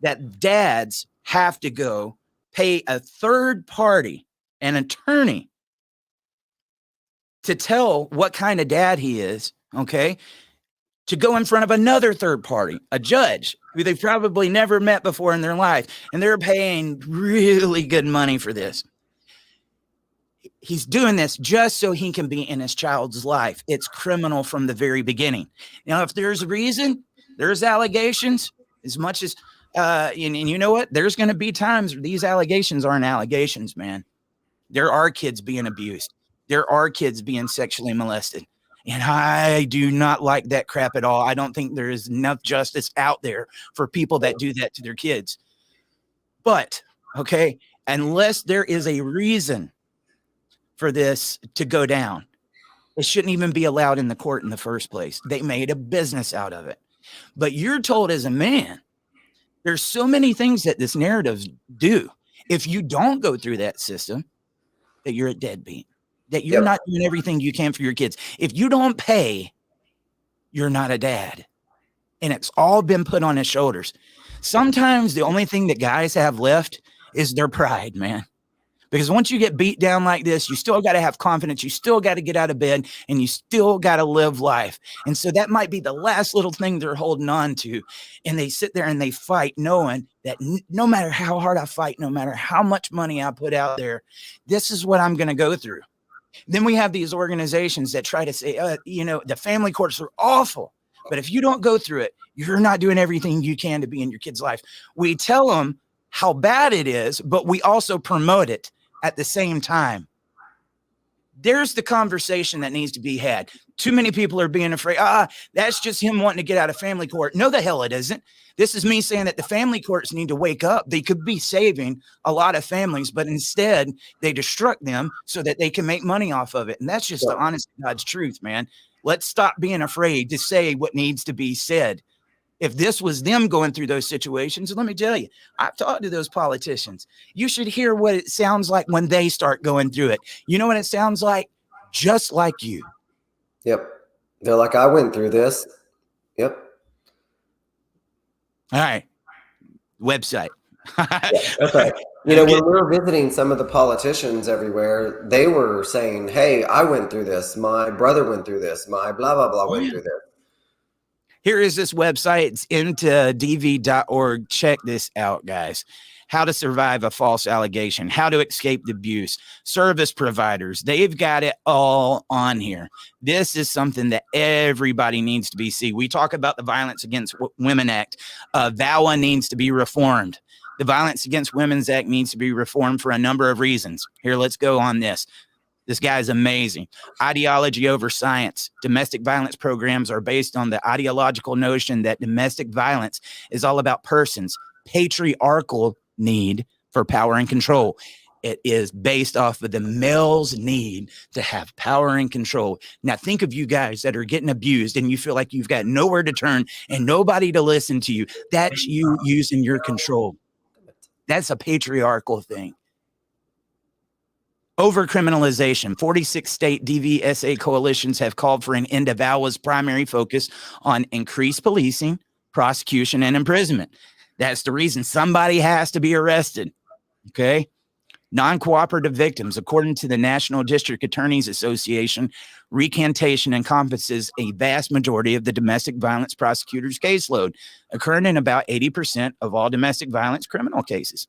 that dads have to go pay a third party, an attorney, to tell what kind of dad he is, okay, to go in front of another third party, a judge who they've probably never met before in their life, and they're paying really good money for this. He's doing this just so he can be in his child's life. It's criminal from the very beginning. Now, if there's a reason, there's allegations, as much as, and you know what? There's going to be times where these allegations aren't allegations, man. There are kids being abused. There are kids being sexually molested. And I do not like that crap at all. I don't think there is enough justice out there for people that do that to their kids. But, okay, unless there is a reason for this to go down, it shouldn't even be allowed in the court in the first place. They made a business out of it. But you're told as a man, there's so many things that this narrative do. If you don't go through that system, that you're a deadbeat, that you're not doing everything you can for your kids. If you don't pay, you're not a dad. And it's all been put on his shoulders. Sometimes the only thing that guys have left is their pride, man. Because once you get beat down like this, you still got to have confidence. You still got to get out of bed and you still got to live life. And so that might be the last little thing they're holding on to. And they sit there and they fight knowing that no matter how hard I fight, no matter how much money I put out there, this is what I'm going to go through. Then we have these organizations that try to say, the family courts are awful. But if you don't go through it, you're not doing everything you can to be in your kid's life. We tell them how bad it is, but we also promote it at the same time. There's the conversation that needs to be had. Too many people are being afraid. That's just him wanting to get out of family court. No, the hell it isn't. This is me saying that the family courts need to wake up. They could be saving a lot of families, but instead they destruct them so that they can make money off of it. And that's just the honest God's truth, man. Let's stop being afraid to say what needs to be said. If this was them going through those situations, let me tell you, I've talked to those politicians. You should hear what it sounds like when they start going through it. You know what it sounds like? Just like you. Yep. They're like, I went through this. Yep. All right. Website. That's right. When we were visiting some of the politicians everywhere, they were saying, hey, I went through this. My brother went through this. My blah, blah, blah went through this. Here is this website. It's intodv.org. Check this out, guys. How to survive a false allegation, how to escape the abuse, service providers. They've got it all on here. This is something that everybody needs to be seen. We talk about the Violence Against Women Act. VAWA needs to be reformed. The Violence Against Women's Act needs to be reformed for a number of reasons. Here, let's go on this. This guy's amazing. Ideology over science. Domestic violence programs are based on the ideological notion that domestic violence is all about persons' patriarchal need for power and control. It is based off of the male's need to have power and control. Now, think of you guys that are getting abused and you feel like you've got nowhere to turn and nobody to listen to you. That's you using your control. That's a patriarchal thing. Overcriminalization. 46 state DVSA coalitions have called for an end of VAWA's primary focus on increased policing, prosecution, and imprisonment. That's the reason somebody has to be arrested. Okay. Non-cooperative victims, according to the National District Attorneys Association, recantation encompasses a vast majority of the domestic violence prosecutors' caseload, occurring in about 80% of all domestic violence criminal cases.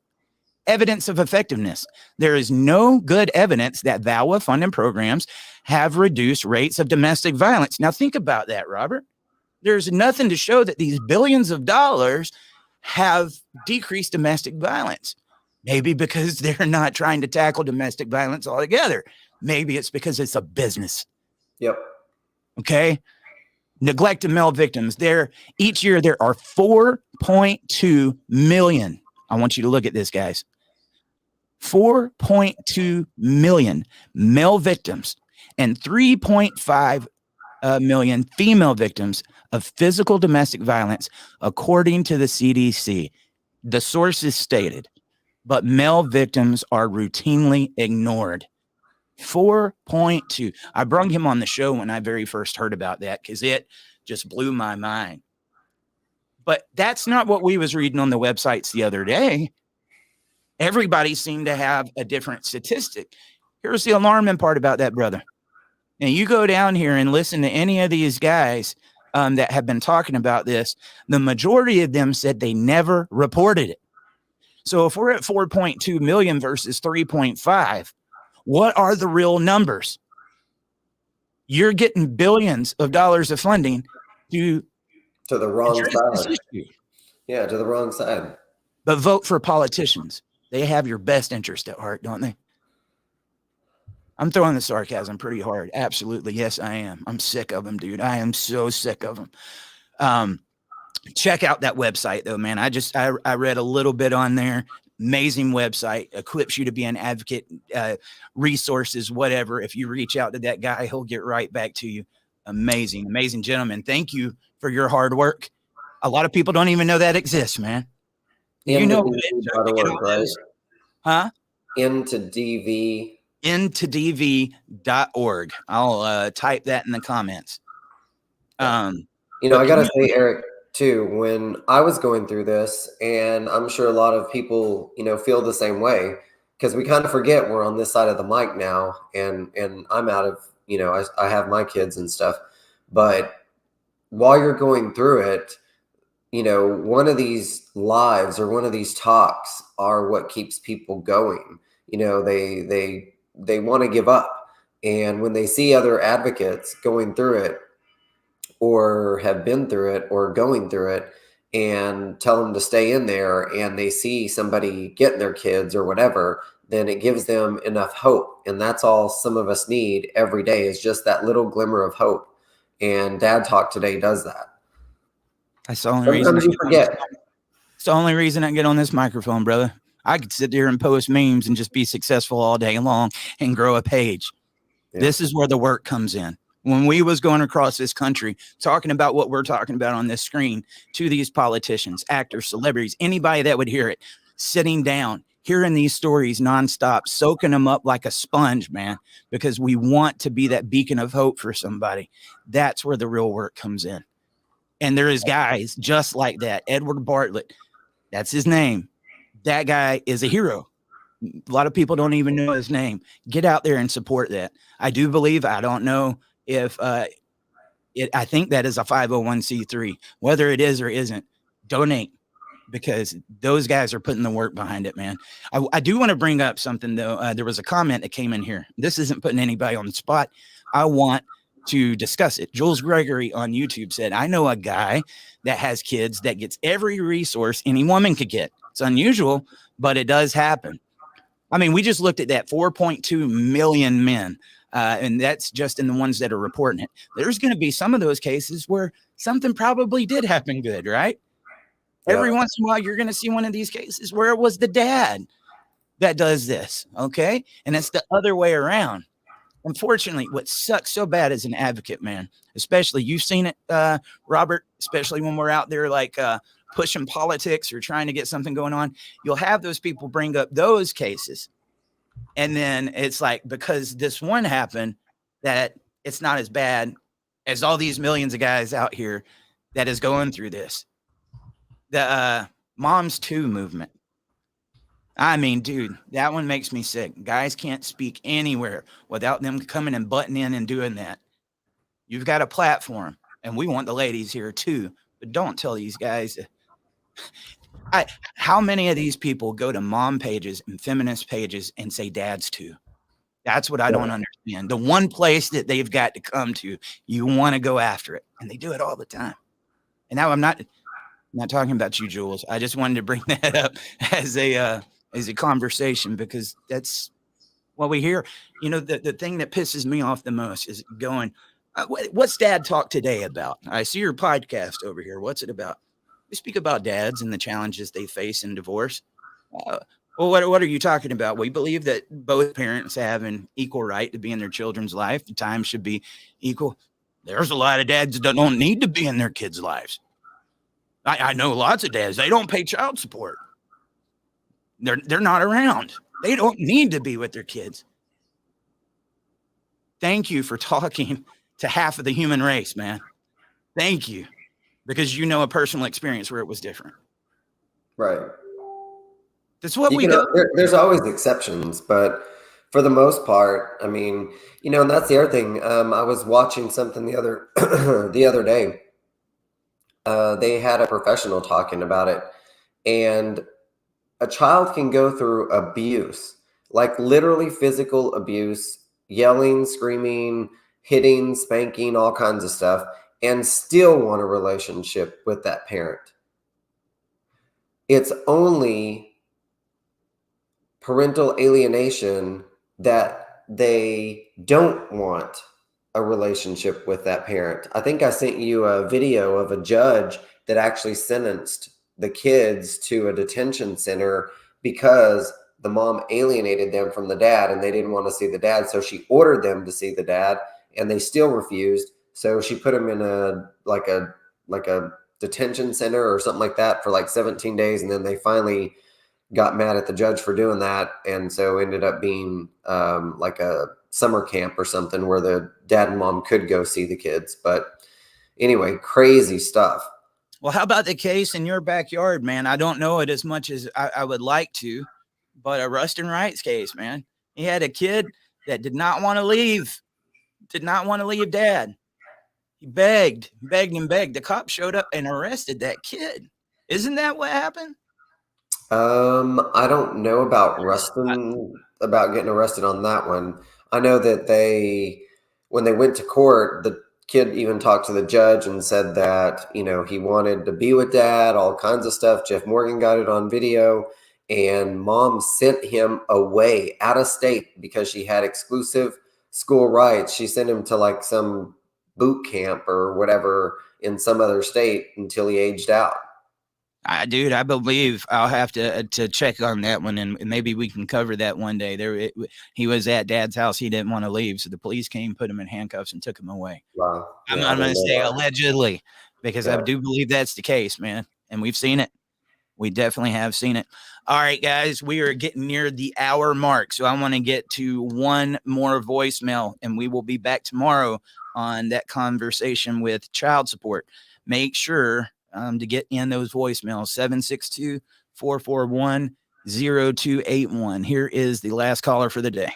Evidence of effectiveness. There is no good evidence that VAWA funding programs have reduced rates of domestic violence. Now think about that, Robert. There's nothing to show that these billions of dollars have decreased domestic violence. Maybe because they're not trying to tackle domestic violence altogether. Maybe it's because it's a business. Yep. Okay. Neglected male victims. Each year there are 4.2 million. I want you to look at this, guys. 4.2 million male victims and 3.5 million female victims of physical domestic violence, according to the CDC. The sources stated, but male victims are routinely ignored. 4.2. I brought him on the show when I very first heard about that because it just blew my mind. But that's not what we was reading on the websites the other day. Everybody seemed to have a different statistic. Here's the alarming part about that, brother. And you go down here and listen to any of these guys that have been talking about this. The majority of them said they never reported it. So if we're at 4.2 million versus 3.5, what are the real numbers? You're getting billions of dollars of funding to the wrong address this side. issue. Yeah, to the wrong side. But vote for politicians. They have your best interest at heart, don't they? I'm throwing the sarcasm pretty hard. Absolutely. Yes, I am. I'm sick of them, dude. I am so sick of them. Check out that website though, man. I read a little bit on there. Amazing website, equips you to be an advocate, resources, whatever. If you reach out to that guy, he'll get right back to you. Amazing, amazing gentleman. Thank you for your hard work. A lot of people don't even know that exists, man. You know, right? huh? IntodV. Intodv.org. I'll type that in the comments. I gotta say, Eric, too, when I was going through this, and I'm sure a lot of people, feel the same way, because we kind of forget we're on this side of the mic now, and I'm out of, I have my kids and stuff, but while you're going through it, one of these lives or one of these talks are what keeps people going. They want to give up, and when they see other advocates going through it, or have been through it or going through it, and tell them to stay in there, and they see somebody getting their kids or whatever, then it gives them enough hope. And that's all some of us need every day, is just that little glimmer of hope. And Dad Talk today does that. That's the only reason. Sometimes you forget. It's the only reason I get on this microphone, brother. I could sit there and post memes and just be successful all day long and grow a page. Yeah. This is where the work comes in. When we was going across this country, talking about what we're talking about on this screen to these politicians, actors, celebrities, anybody that would hear it, sitting down, hearing these stories nonstop, soaking them up like a sponge, man, because we want to be that beacon of hope for somebody. That's where the real work comes in. And there is guys just like that. Edward Bartlett, that's his name. That guy is a hero. A lot of people don't even know his name. Get out there and support that. I do believe, I don't know if I think that is a 501c3, whether it is or isn't, donate, because those guys are putting the work behind it, man. I do want to bring up something though. There was a comment that came in here. This isn't putting anybody on the spot. I want to discuss it. Jules Gregory on YouTube said, I know a guy that has kids that gets every resource any woman could get. It's unusual, but it does happen. I mean, we just looked at that 4.2 million men. And that's just in the ones that are reporting it. There's going to be some of those cases where something probably did happen good, right? Yeah. Every once in a while, you're going to see one of these cases where it was the dad that does this, okay? And it's the other way around. Unfortunately, what sucks so bad as an advocate, man, especially you've seen it, Robert, especially when we're out there like pushing politics or trying to get something going on, you'll have those people bring up those cases. And then it's like, because this one happened, that it's not as bad as all these millions of guys out here that is going through this. Moms Too movement. I mean, dude, that one makes me sick. Guys can't speak anywhere without them coming and butting in and doing that. You've got a platform, and we want the ladies here too. But don't tell these guys. How many of these people go to mom pages and feminist pages and say dads too? That's what I don't understand. The one place that they've got to come to, you want to go after it, and they do it all the time. And now I'm not talking about you, Jules. I just wanted to bring that up as a conversation, because that's what we hear. You know, the thing that pisses me off the most is going, what's Dad Talk today about? I see your podcast over here. What's it about? We speak about dads and the challenges they face in divorce. Well, what are you talking about? We believe that both parents have an equal right to be in their children's life. The time should be equal. There's a lot of dads that don't need to be in their kids' lives. I know lots of dads. They don't pay child support. They're not around. They don't need to be with their kids. Thank you for talking to half of the human race, man. Thank you. Because you know a personal experience where it was different. Right. That's what we do. There's always exceptions, but for the most part, I mean, you know, and that's the other thing. I was watching something the other day. They had a professional talking about it, and a child can go through abuse, like literally physical abuse, yelling, screaming, hitting, spanking, all kinds of stuff, and still want a relationship with that parent. It's only parental alienation that they don't want a relationship with that parent. I think I sent you a video of a judge that actually sentenced the kids to a detention center because the mom alienated them from the dad and they didn't want to see the dad. So she ordered them to see the dad and they still refused. So she put them in a detention center or something like that for like 17 days. And then they finally got mad at the judge for doing that. And so ended up being like a summer camp or something where the dad and mom could go see the kids. But anyway, crazy stuff. Well, how about the case in your backyard, man? I don't know it as much as I would like to, but a Rustin Wrights case, man. He had a kid that did not want to leave dad. He begged. The cop showed up and arrested that kid. Isn't that what happened? I don't know about Rustin, about getting arrested on that one. I know that when they went to court, the kid even talked to the judge and said that, you know, he wanted to be with dad, all kinds of stuff. Jeff Morgan got it on video, and mom sent him away out of state because she had exclusive school rights. She sent him to like some boot camp or whatever in some other state until he aged out. Dude, I believe I'll have to check on that one, and maybe we can cover that one day. He was at dad's house. He didn't want to leave, so the police came, put him in handcuffs, and took him away. Wow. I'm going to say allegedly, because I do believe that's the case, man. And we've seen it. We definitely have seen it. All right, guys, we are getting near the hour mark, so I want to get to one more voicemail, and we will be back tomorrow on that conversation with child support. Make sure to get in those voicemails, 762-441-0281. Here is the last caller for the day.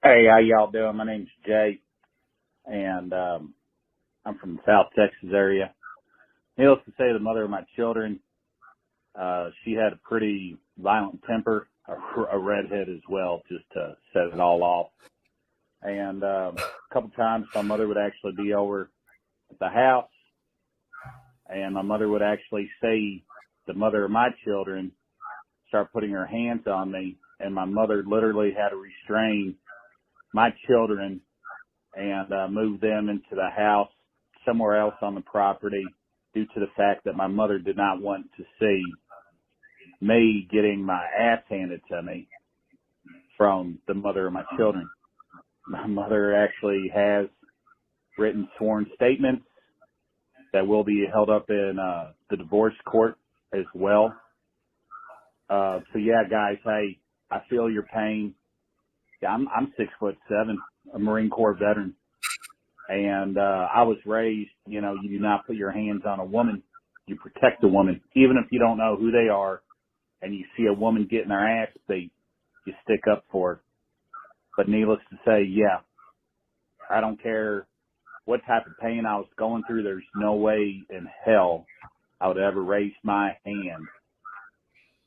Hey, how y'all doing? My name's Jay, and I'm from the South Texas area. Needless to say, the mother of my children, she had a pretty violent temper, a redhead as well, just to set it all off. And a couple times my mother would actually be over at the house, and my mother would actually see the mother of my children start putting her hands on me, and my mother literally had to restrain my children and move them into the house somewhere else on the property due to the fact that my mother did not want to see me getting my ass handed to me from the mother of my children. My mother actually has written sworn statements that will be held up in the divorce court as well. So yeah, guys, hey, I feel your pain. Yeah, I'm 6'7", a Marine Corps veteran, and I was raised, you know, you do not put your hands on a woman you protect the woman, even if you don't know who they are, and you see a woman getting her ass beat, you stick up for her. But needless to say, yeah, I don't care what type of pain I was going through. There's no way in hell I would ever raise my hand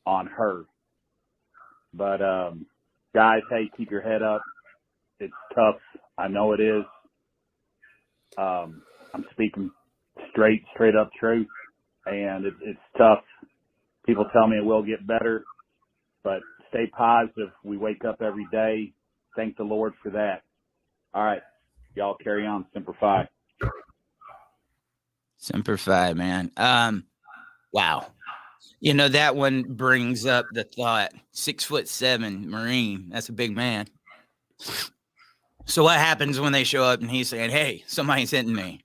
on her. But guys, hey, keep your head up. It's tough. I know it is. I'm speaking straight up truth, and it's tough. People tell me it will get better, but stay positive. We wake up every day. Thank the Lord for that. All right, y'all carry on. Semper Fi. Semper Fi, man. Wow. You know, that one brings up the thought, 6'7" Marine. That's a big man. So what happens when they show up and he's saying, hey, somebody's hitting me?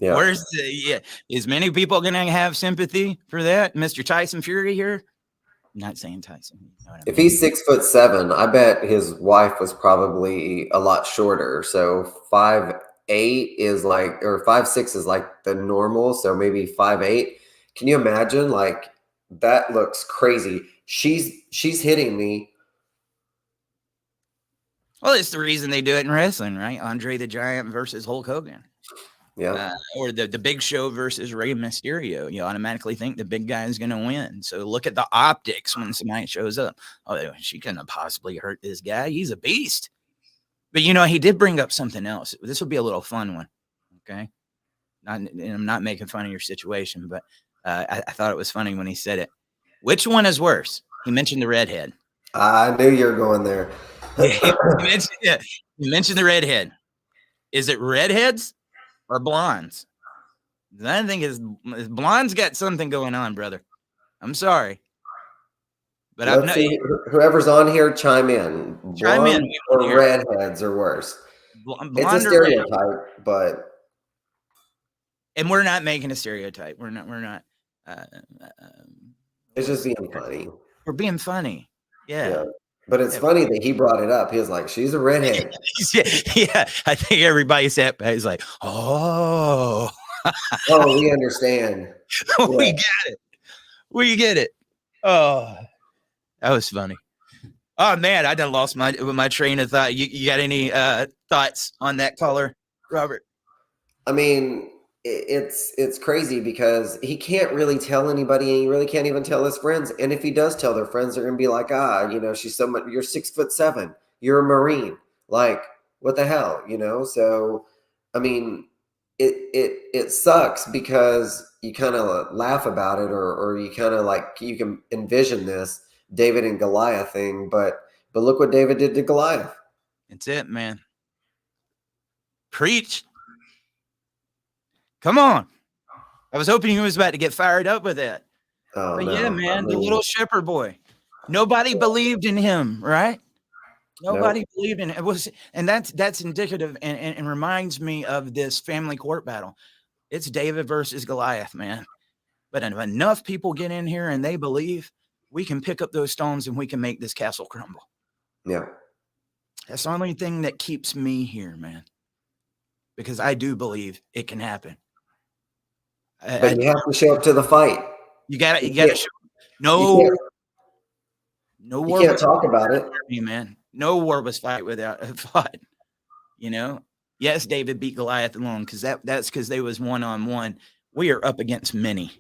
Yeah. Is many people going to have sympathy for that? Mr. Tyson Fury here? I'm not saying Tyson. You know what I If mean? he's 6'7", I bet his wife was probably a lot shorter. So 5'8" is like, or 5'6" is like the normal. So maybe 5'8". Can you imagine? Like, that looks crazy. She's hitting me. Well, it's the reason they do it in wrestling, right? Andre the Giant versus Hulk Hogan. Yeah. Or the Big Show versus Rey Mysterio. You automatically think the big guy is going to win. So look at the optics when somebody shows up. Oh, she couldn't have possibly hurt this guy. He's a beast. But, you know, he did bring up something else. This will be a little fun one. Okay. And I'm not making fun of your situation, but I thought it was funny when he said it. Which one is worse? He mentioned the redhead. I knew you were going there. He mentioned the redhead. Is it redheads or blondes? I think is blondes got something going on, brother. I'm sorry, but Let's see, whoever's on here, chime in. Chime in. Blonde or redheads are worse. Blonde it's a stereotype, but and we're not making a stereotype. We're not. It's just being funny. We're being funny. Yeah. But it's funny that he brought it up. He was like, she's a redhead. Yeah. I think everybody sat back. He's like, oh. Oh, we understand. We get it. We get it. Oh, that was funny. Oh, man, I done lost my train of thought. You got any thoughts on that caller, Robert? I mean, it's crazy because he can't really tell anybody, and he really can't even tell his friends. And if he does tell their friends, they're gonna be like, you know, she's so much. You're 6'7". You're a Marine. Like, what the hell, you know? So, I mean, it sucks because you kind of laugh about it, or you kind of like you can envision this David and Goliath thing, but look what David did to Goliath. It's it, man. Preach. Come on. I was hoping he was about to get fired up with that. Oh, but no. yeah, man, the little shepherd boy. Nobody believed in him, right? Nobody believed in it. And that's indicative and reminds me of this family court battle. It's David versus Goliath, man. But if enough people get in here and they believe, we can pick up those stones and we can make this castle crumble. Yeah. That's the only thing that keeps me here, man. Because I do believe it can happen. But you have to show up to the fight. You got to show. No war. You can't talk about it, man. No war was fought without a fight. You know. Yes, David beat Goliath alone because that's because they was 1-on-1. We are up against many.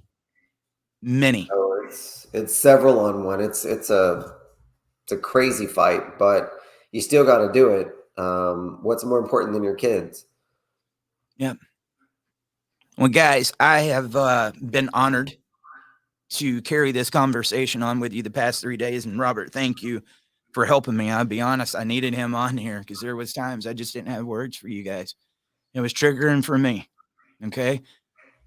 Oh, it's several on one. It's a crazy fight, but you still got to do it. What's more important than your kids? Yeah. Well, guys, I have been honored to carry this conversation on with you the past 3 days. And Robert, thank you for helping me. I'll be honest, I needed him on here because there was times I just didn't have words for you guys. It was triggering for me. Okay.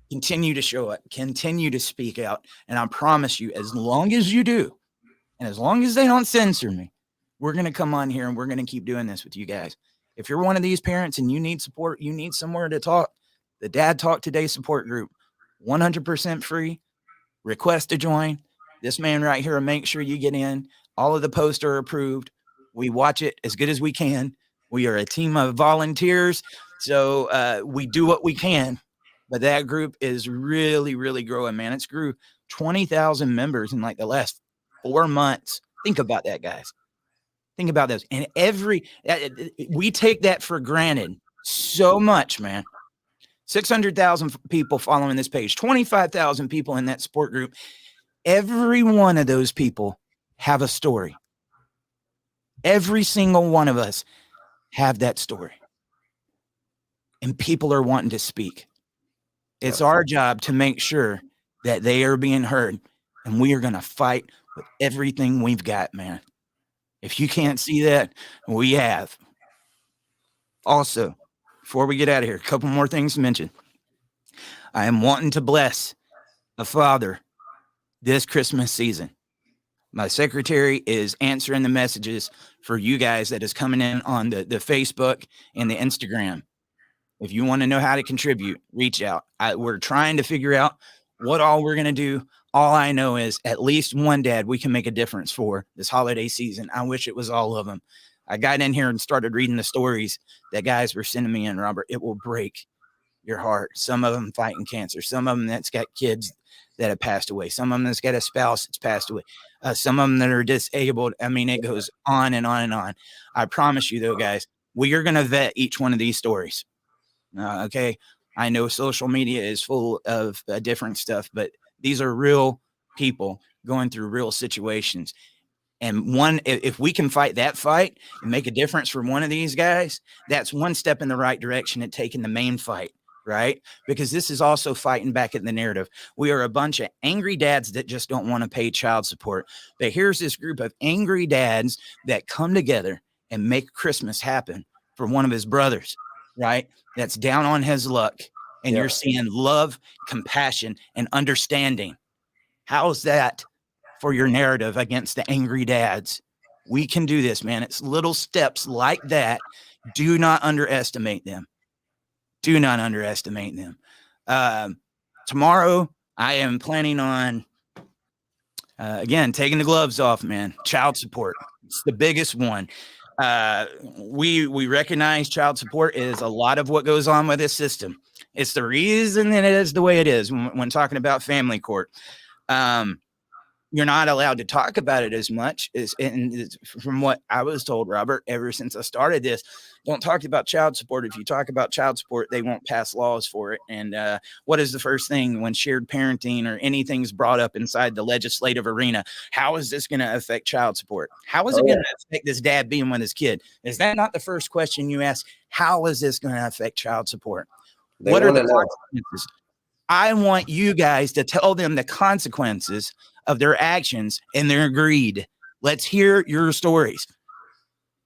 Continue to show up, continue to speak out. And I promise you, as long as you do, and as long as they don't censor me, we're going to come on here and we're going to keep doing this with you guys. If you're one of these parents and you need support, you need somewhere to talk, the Dad Talk Today support group, 100% free. Request to join. This man right here will make sure you get in. All of the posts are approved. We watch it as good as we can. We are a team of volunteers. So we do what we can but that group is really, really growing, man. It's grew 20,000 members in like the last 4 months. Think about that, guys. Think about this. And we take that for granted so much, man. 600,000 people following this page, 25,000 people in that support group. Every one of those people have a story. Every single one of us have that story. And people are wanting to speak. It's our job to make sure that they are being heard. And we are going to fight with everything we've got, man. If you can't see that, we have. Also, before we get out of here, a couple more things to mention. I am wanting to bless a father this Christmas season. My secretary is answering the messages for you guys that is coming in on the Facebook and the Instagram. If you want to know how to contribute, reach out. We're trying to figure out what all we're going to do. All I know is at least one dad we can make a difference for this holiday season. I wish it was all of them. I got in here and started reading the stories that guys were sending me in, Robert. It will break your heart. Some of them fighting cancer. Some of them that's got kids that have passed away. Some of them that's got a spouse that's passed away. Some of them that are disabled. I mean, it goes on and on and on. I promise you, though, guys, we are going to vet each one of these stories. Okay. I know social media is full of different stuff, but these are real people going through real situations. And if we can fight that fight and make a difference for one of these guys, that's one step in the right direction at taking the main fight, right? Because this is also fighting back at the narrative. We are a bunch of angry dads that just don't want to pay child support. But here's this group of angry dads that come together and make Christmas happen for one of his brothers, right? That's down on his luck. And you're seeing love, compassion, and understanding. How's that for your narrative against the angry dads? We can do this, man. It's little steps like that. Do not underestimate them. Do not underestimate them. Tomorrow, I am planning on, again, taking the gloves off, man. Child support. It's the biggest one. We recognize child support is a lot of what goes on with this system. It's the reason that it is the way it is when talking about family court. You're not allowed to talk about it as much and from what I was told, Robert, ever since I started this, don't talk about child support. If you talk about child support, they won't pass laws for it. And what is the first thing when shared parenting or anything's brought up inside the legislative arena? How is this going to affect child support? How is it going to affect this dad being with his kid? Is that not the first question you ask? How is this going to affect child support? What are the consequences? I want you guys to tell them the consequences of their actions and their greed. Let's hear your stories.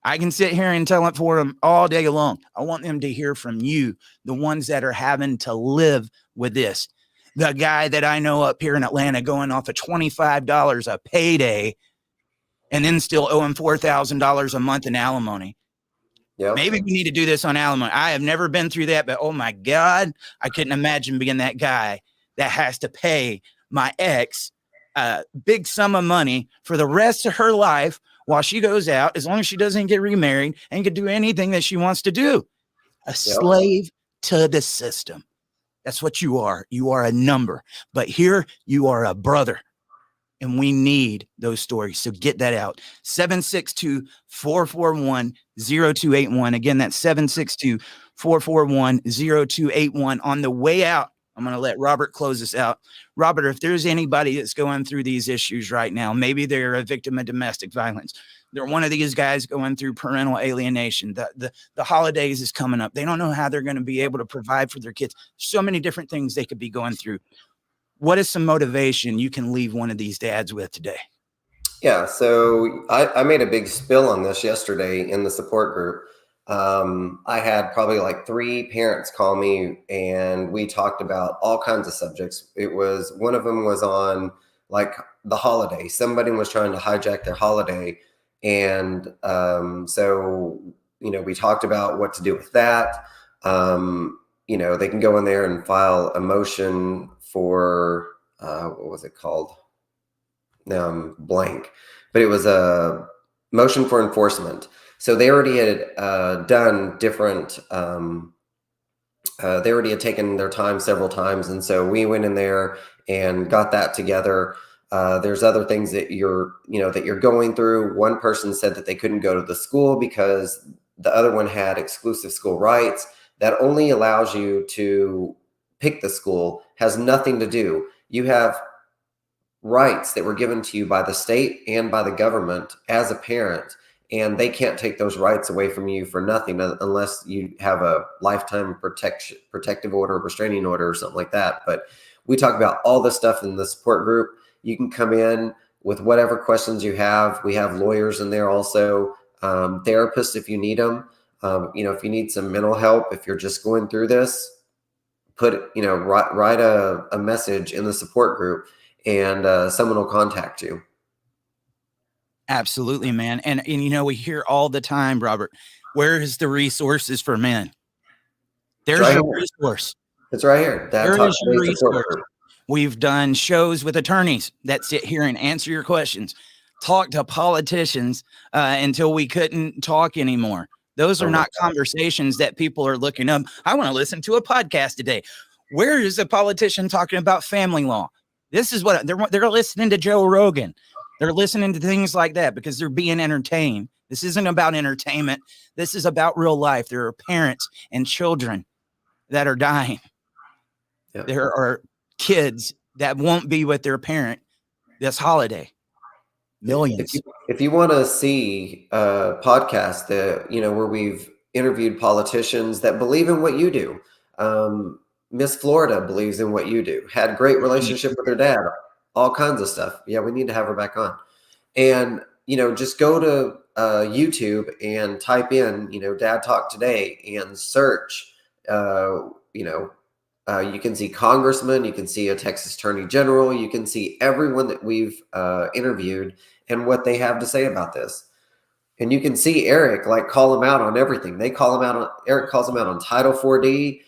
I can sit here and tell it for them all day long. I want them to hear from you, the ones that are having to live with this. The guy that I know up here in Atlanta going off of $25 a payday and then still owing $4,000 a month in alimony. Yep. Maybe we need to do this on alimony. I have never been through that, but oh my God, I couldn't imagine being that guy that has to pay my ex a big sum of money for the rest of her life while she goes out, as long as she doesn't get remarried and can do anything that she wants to do. A slave to the system. That's what you are. You are a number, but here you are a brother. And we need those stories. So get that out. 762-441-0281. Again, that's 762-441-0281. On the way out, I'm going to let Robert close this out. Robert, if there's anybody that's going through these issues right now, maybe they're a victim of domestic violence. They're one of these guys going through parental alienation. The holidays is coming up. They don't know how they're going to be able to provide for their kids. So many different things they could be going through. What is some motivation you can leave one of these dads with today? Yeah, so I made a big spill on this yesterday in the support group. I had probably like 3 parents call me and we talked about all kinds of subjects. One of them was on like the holiday. Somebody was trying to hijack their holiday. And so, we talked about what to do with that. They can go in there and file a motion for, what was it called? Now I'm blank, but it was a motion for enforcement. So they already had done different They already had taken their time several times, and so we went in there and got that together. There's other things that you're going through. One person said that they couldn't go to the school because the other one had exclusive school rights. That only allows you to pick the school, has nothing to do. You have rights that were given to you by the state and by the government as a parent, and they can't take those rights away from you for nothing unless you have a lifetime protective order, restraining order, or something like that. But we talk about all this stuff in the support group. You can come in with whatever questions you have. We have lawyers in there also, therapists if you need them. If you need some mental help, if you're just going through this, write a message in the support group, and someone will contact you. Absolutely, man. And we hear all the time, Robert, where is the resources for men? There's right your here. resource. It's right here. There Talk is your Today support resource. group. We've done shows with attorneys that sit here and answer your questions, talk to politicians until we couldn't talk anymore. Those are not conversations that people are looking up. I want to listen to a podcast today. Where is a politician talking about family law? This is what they're listening to. Joe Rogan. They're listening to things like that because they're being entertained. This isn't about entertainment. This is about real life. There are parents and children that are dying. Yep. There are kids that won't be with their parent this holiday. Millions. If you want to see a podcast that, where we've interviewed politicians that believe in what you do, Miss Florida believes in what you do, had a great relationship with her dad, all kinds of stuff. Yeah, we need to have her back on. And, just go to YouTube and type in, Dad Talk Today and search, you can see congressmen, you can see a Texas Attorney General, you can see everyone that we've interviewed and what they have to say about this. And you can see Eric call him out on everything. Eric calls him out on Title 4D,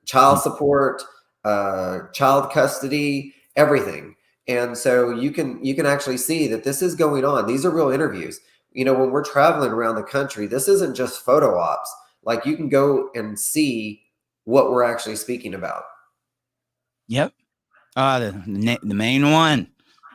child support, child custody, everything. And so you can actually see that this is going on. These are real interviews. When we're traveling around the country, this isn't just photo ops. You can go and see what we're actually speaking about. Yep. The main one.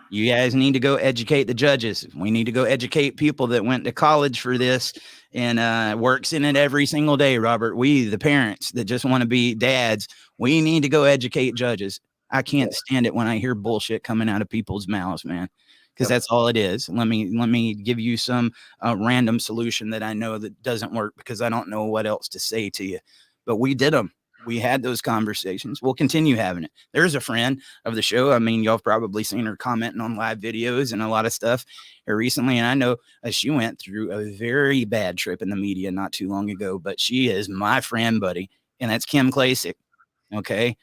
You guys need to go educate the judges. We need to go educate people that went to college for this and works in it every single day, Robert. We, the parents that just want to be dads, we need to go educate judges. I can't stand it when I hear bullshit coming out of people's mouths, man, because that's all it is. Let me give you some random solution that I know that doesn't work because I don't know what else to say to you. But we did them. We had those conversations. We'll continue having it. There's a friend of the show. I mean, y'all have probably seen her commenting on live videos and a lot of stuff here recently. And I know she went through a very bad trip in the media not too long ago, but she is my friend, buddy. And that's Kim Klasick. Okay.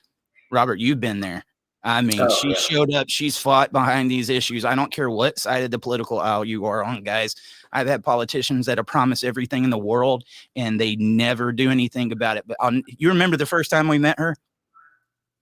Robert, you've been there. I mean, she showed up. She's fought behind these issues. I don't care what side of the political aisle you are on, guys. I've had politicians that have promised everything in the world, and they never do anything about it. But you remember the first time we met her?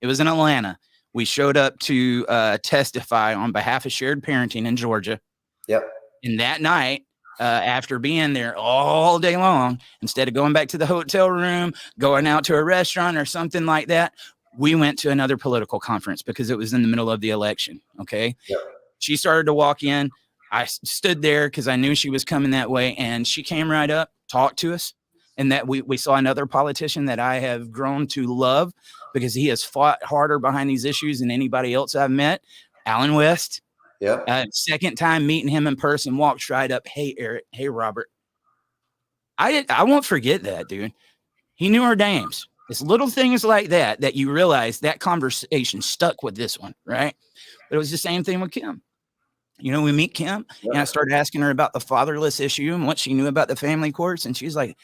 It was in Atlanta. We showed up to testify on behalf of Shared Parenting in Georgia. Yep. And that night, after being there all day long, instead of going back to the hotel room, going out to a restaurant or something like that, we went to another political conference because it was in the middle of the election. Okay. Yep. She started to walk in. I stood there because I knew she was coming that way. And she came right up, talked to us. And that we saw another politician that I have grown to love because he has fought harder behind these issues than anybody else I've met. Alan West. Yeah. Second time meeting him in person, walked right up. Hey, Eric. Hey, Robert. I won't forget that, dude. He knew our names. It's little things like that you realize that conversation stuck with this one, right? But it was the same thing with Kim. We meet Kim, and I started asking her about the fatherless issue and what she knew about the family courts. And she's like,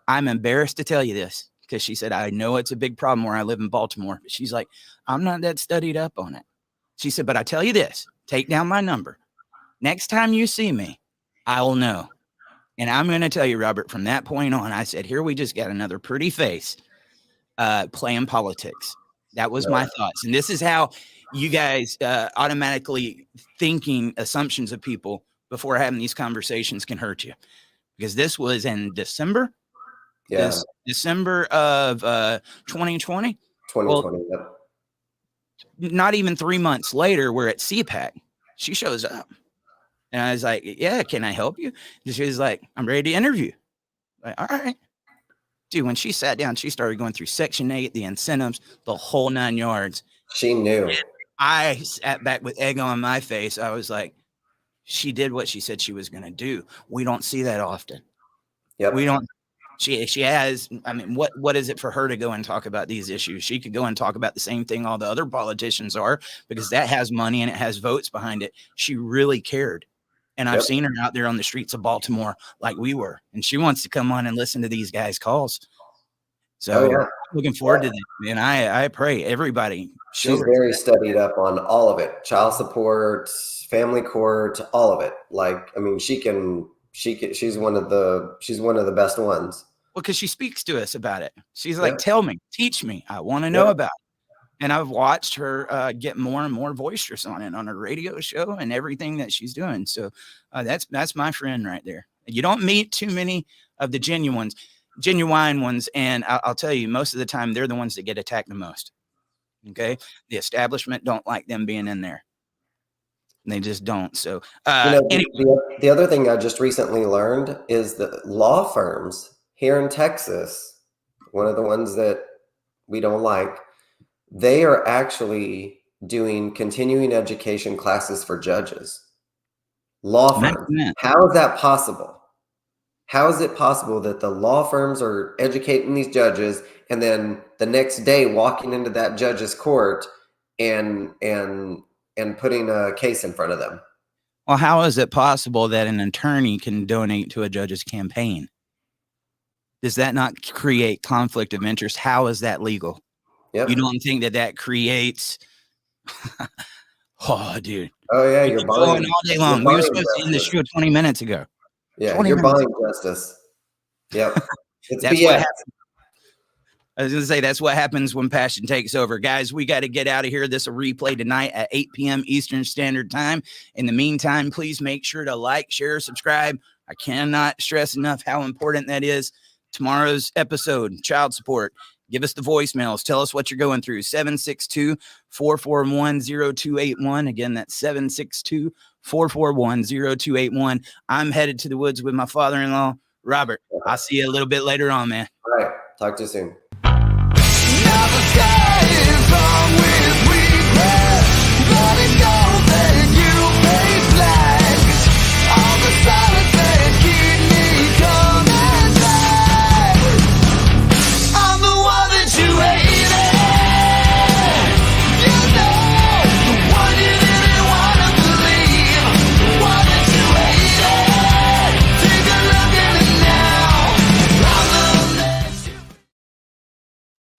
I'm embarrassed to tell you this, because she said, I know it's a big problem where I live in Baltimore. But she's like, I'm not that studied up on it. She said, but I tell you this, take down my number. Next time you see me, I will know. And I'm going to tell you, Robert, from that point on, I said, here we just got another pretty face playing politics. That was my thoughts. And this is how you guys automatically thinking assumptions of people before having these conversations can hurt you. Because this was in December Yeah. December of 2020. 2020. Yep. Not even 3 months later, we're at CPAC. She shows up. And I was like, yeah, can I help you? And she was like, I'm ready to interview. Like, all right. Dude, when she sat down, she started going through Section 8, the incentives, the whole 9 yards. She knew. I sat back with egg on my face. I was like, she did what she said she was going to do. We don't see that often. Yep. We don't. She has. I mean, what is it for her to go and talk about these issues? She could go and talk about the same thing all the other politicians are, because that has money and it has votes behind it. She really cared. And I've Yep. seen her out there on the streets of Baltimore like we were. And she wants to come on and listen to these guys' calls. So Oh, yeah. looking forward to this. And I pray everybody. She's very studied up on all of it. Child support, family court, all of it. Like, I mean, she's one of the best ones. Well, because she speaks to us about it. She's like, Yep. tell me, teach me. I want to know Yep. about it. And I've watched her get more and more boisterous on it on her radio show and everything that she's doing. So that's my friend right there. You don't meet too many of the genuine ones. And I'll tell you, most of the time, they're the ones that get attacked the most. Okay. The establishment don't like them being in there. They just don't. So The other thing I just recently learned is that law firms here in Texas, one of the ones that we don't like, they are actually doing continuing education classes for judges. Law firms. How is that possible? How is it possible that the law firms are educating these judges and then the next day walking into that judge's court and putting a case in front of them? Well, how is it possible that an attorney can donate to a judge's campaign? Does that not create conflict of interest? How is that legal? Yep. You don't think that creates? Oh, dude. Oh yeah, you're going buying all day long. We were supposed to end the show 20 minutes ago. Yeah, you're buying justice. Yep. It's That's BS. what happens. I was going to say, that's what happens when passion takes over. Guys, we got to get out of here. This will replay tonight at 8 p.m. Eastern Standard Time. In the meantime, please make sure to like, share, subscribe. I cannot stress enough how important that is. Tomorrow's episode, child support. Give us the voicemails. Tell us what you're going through. 762-441-0281. Again, that's 762-441-0281. I'm headed to the woods with my father-in-law, Robert. I'll see you a little bit later on, man. All right. Talk to you soon. Never stop.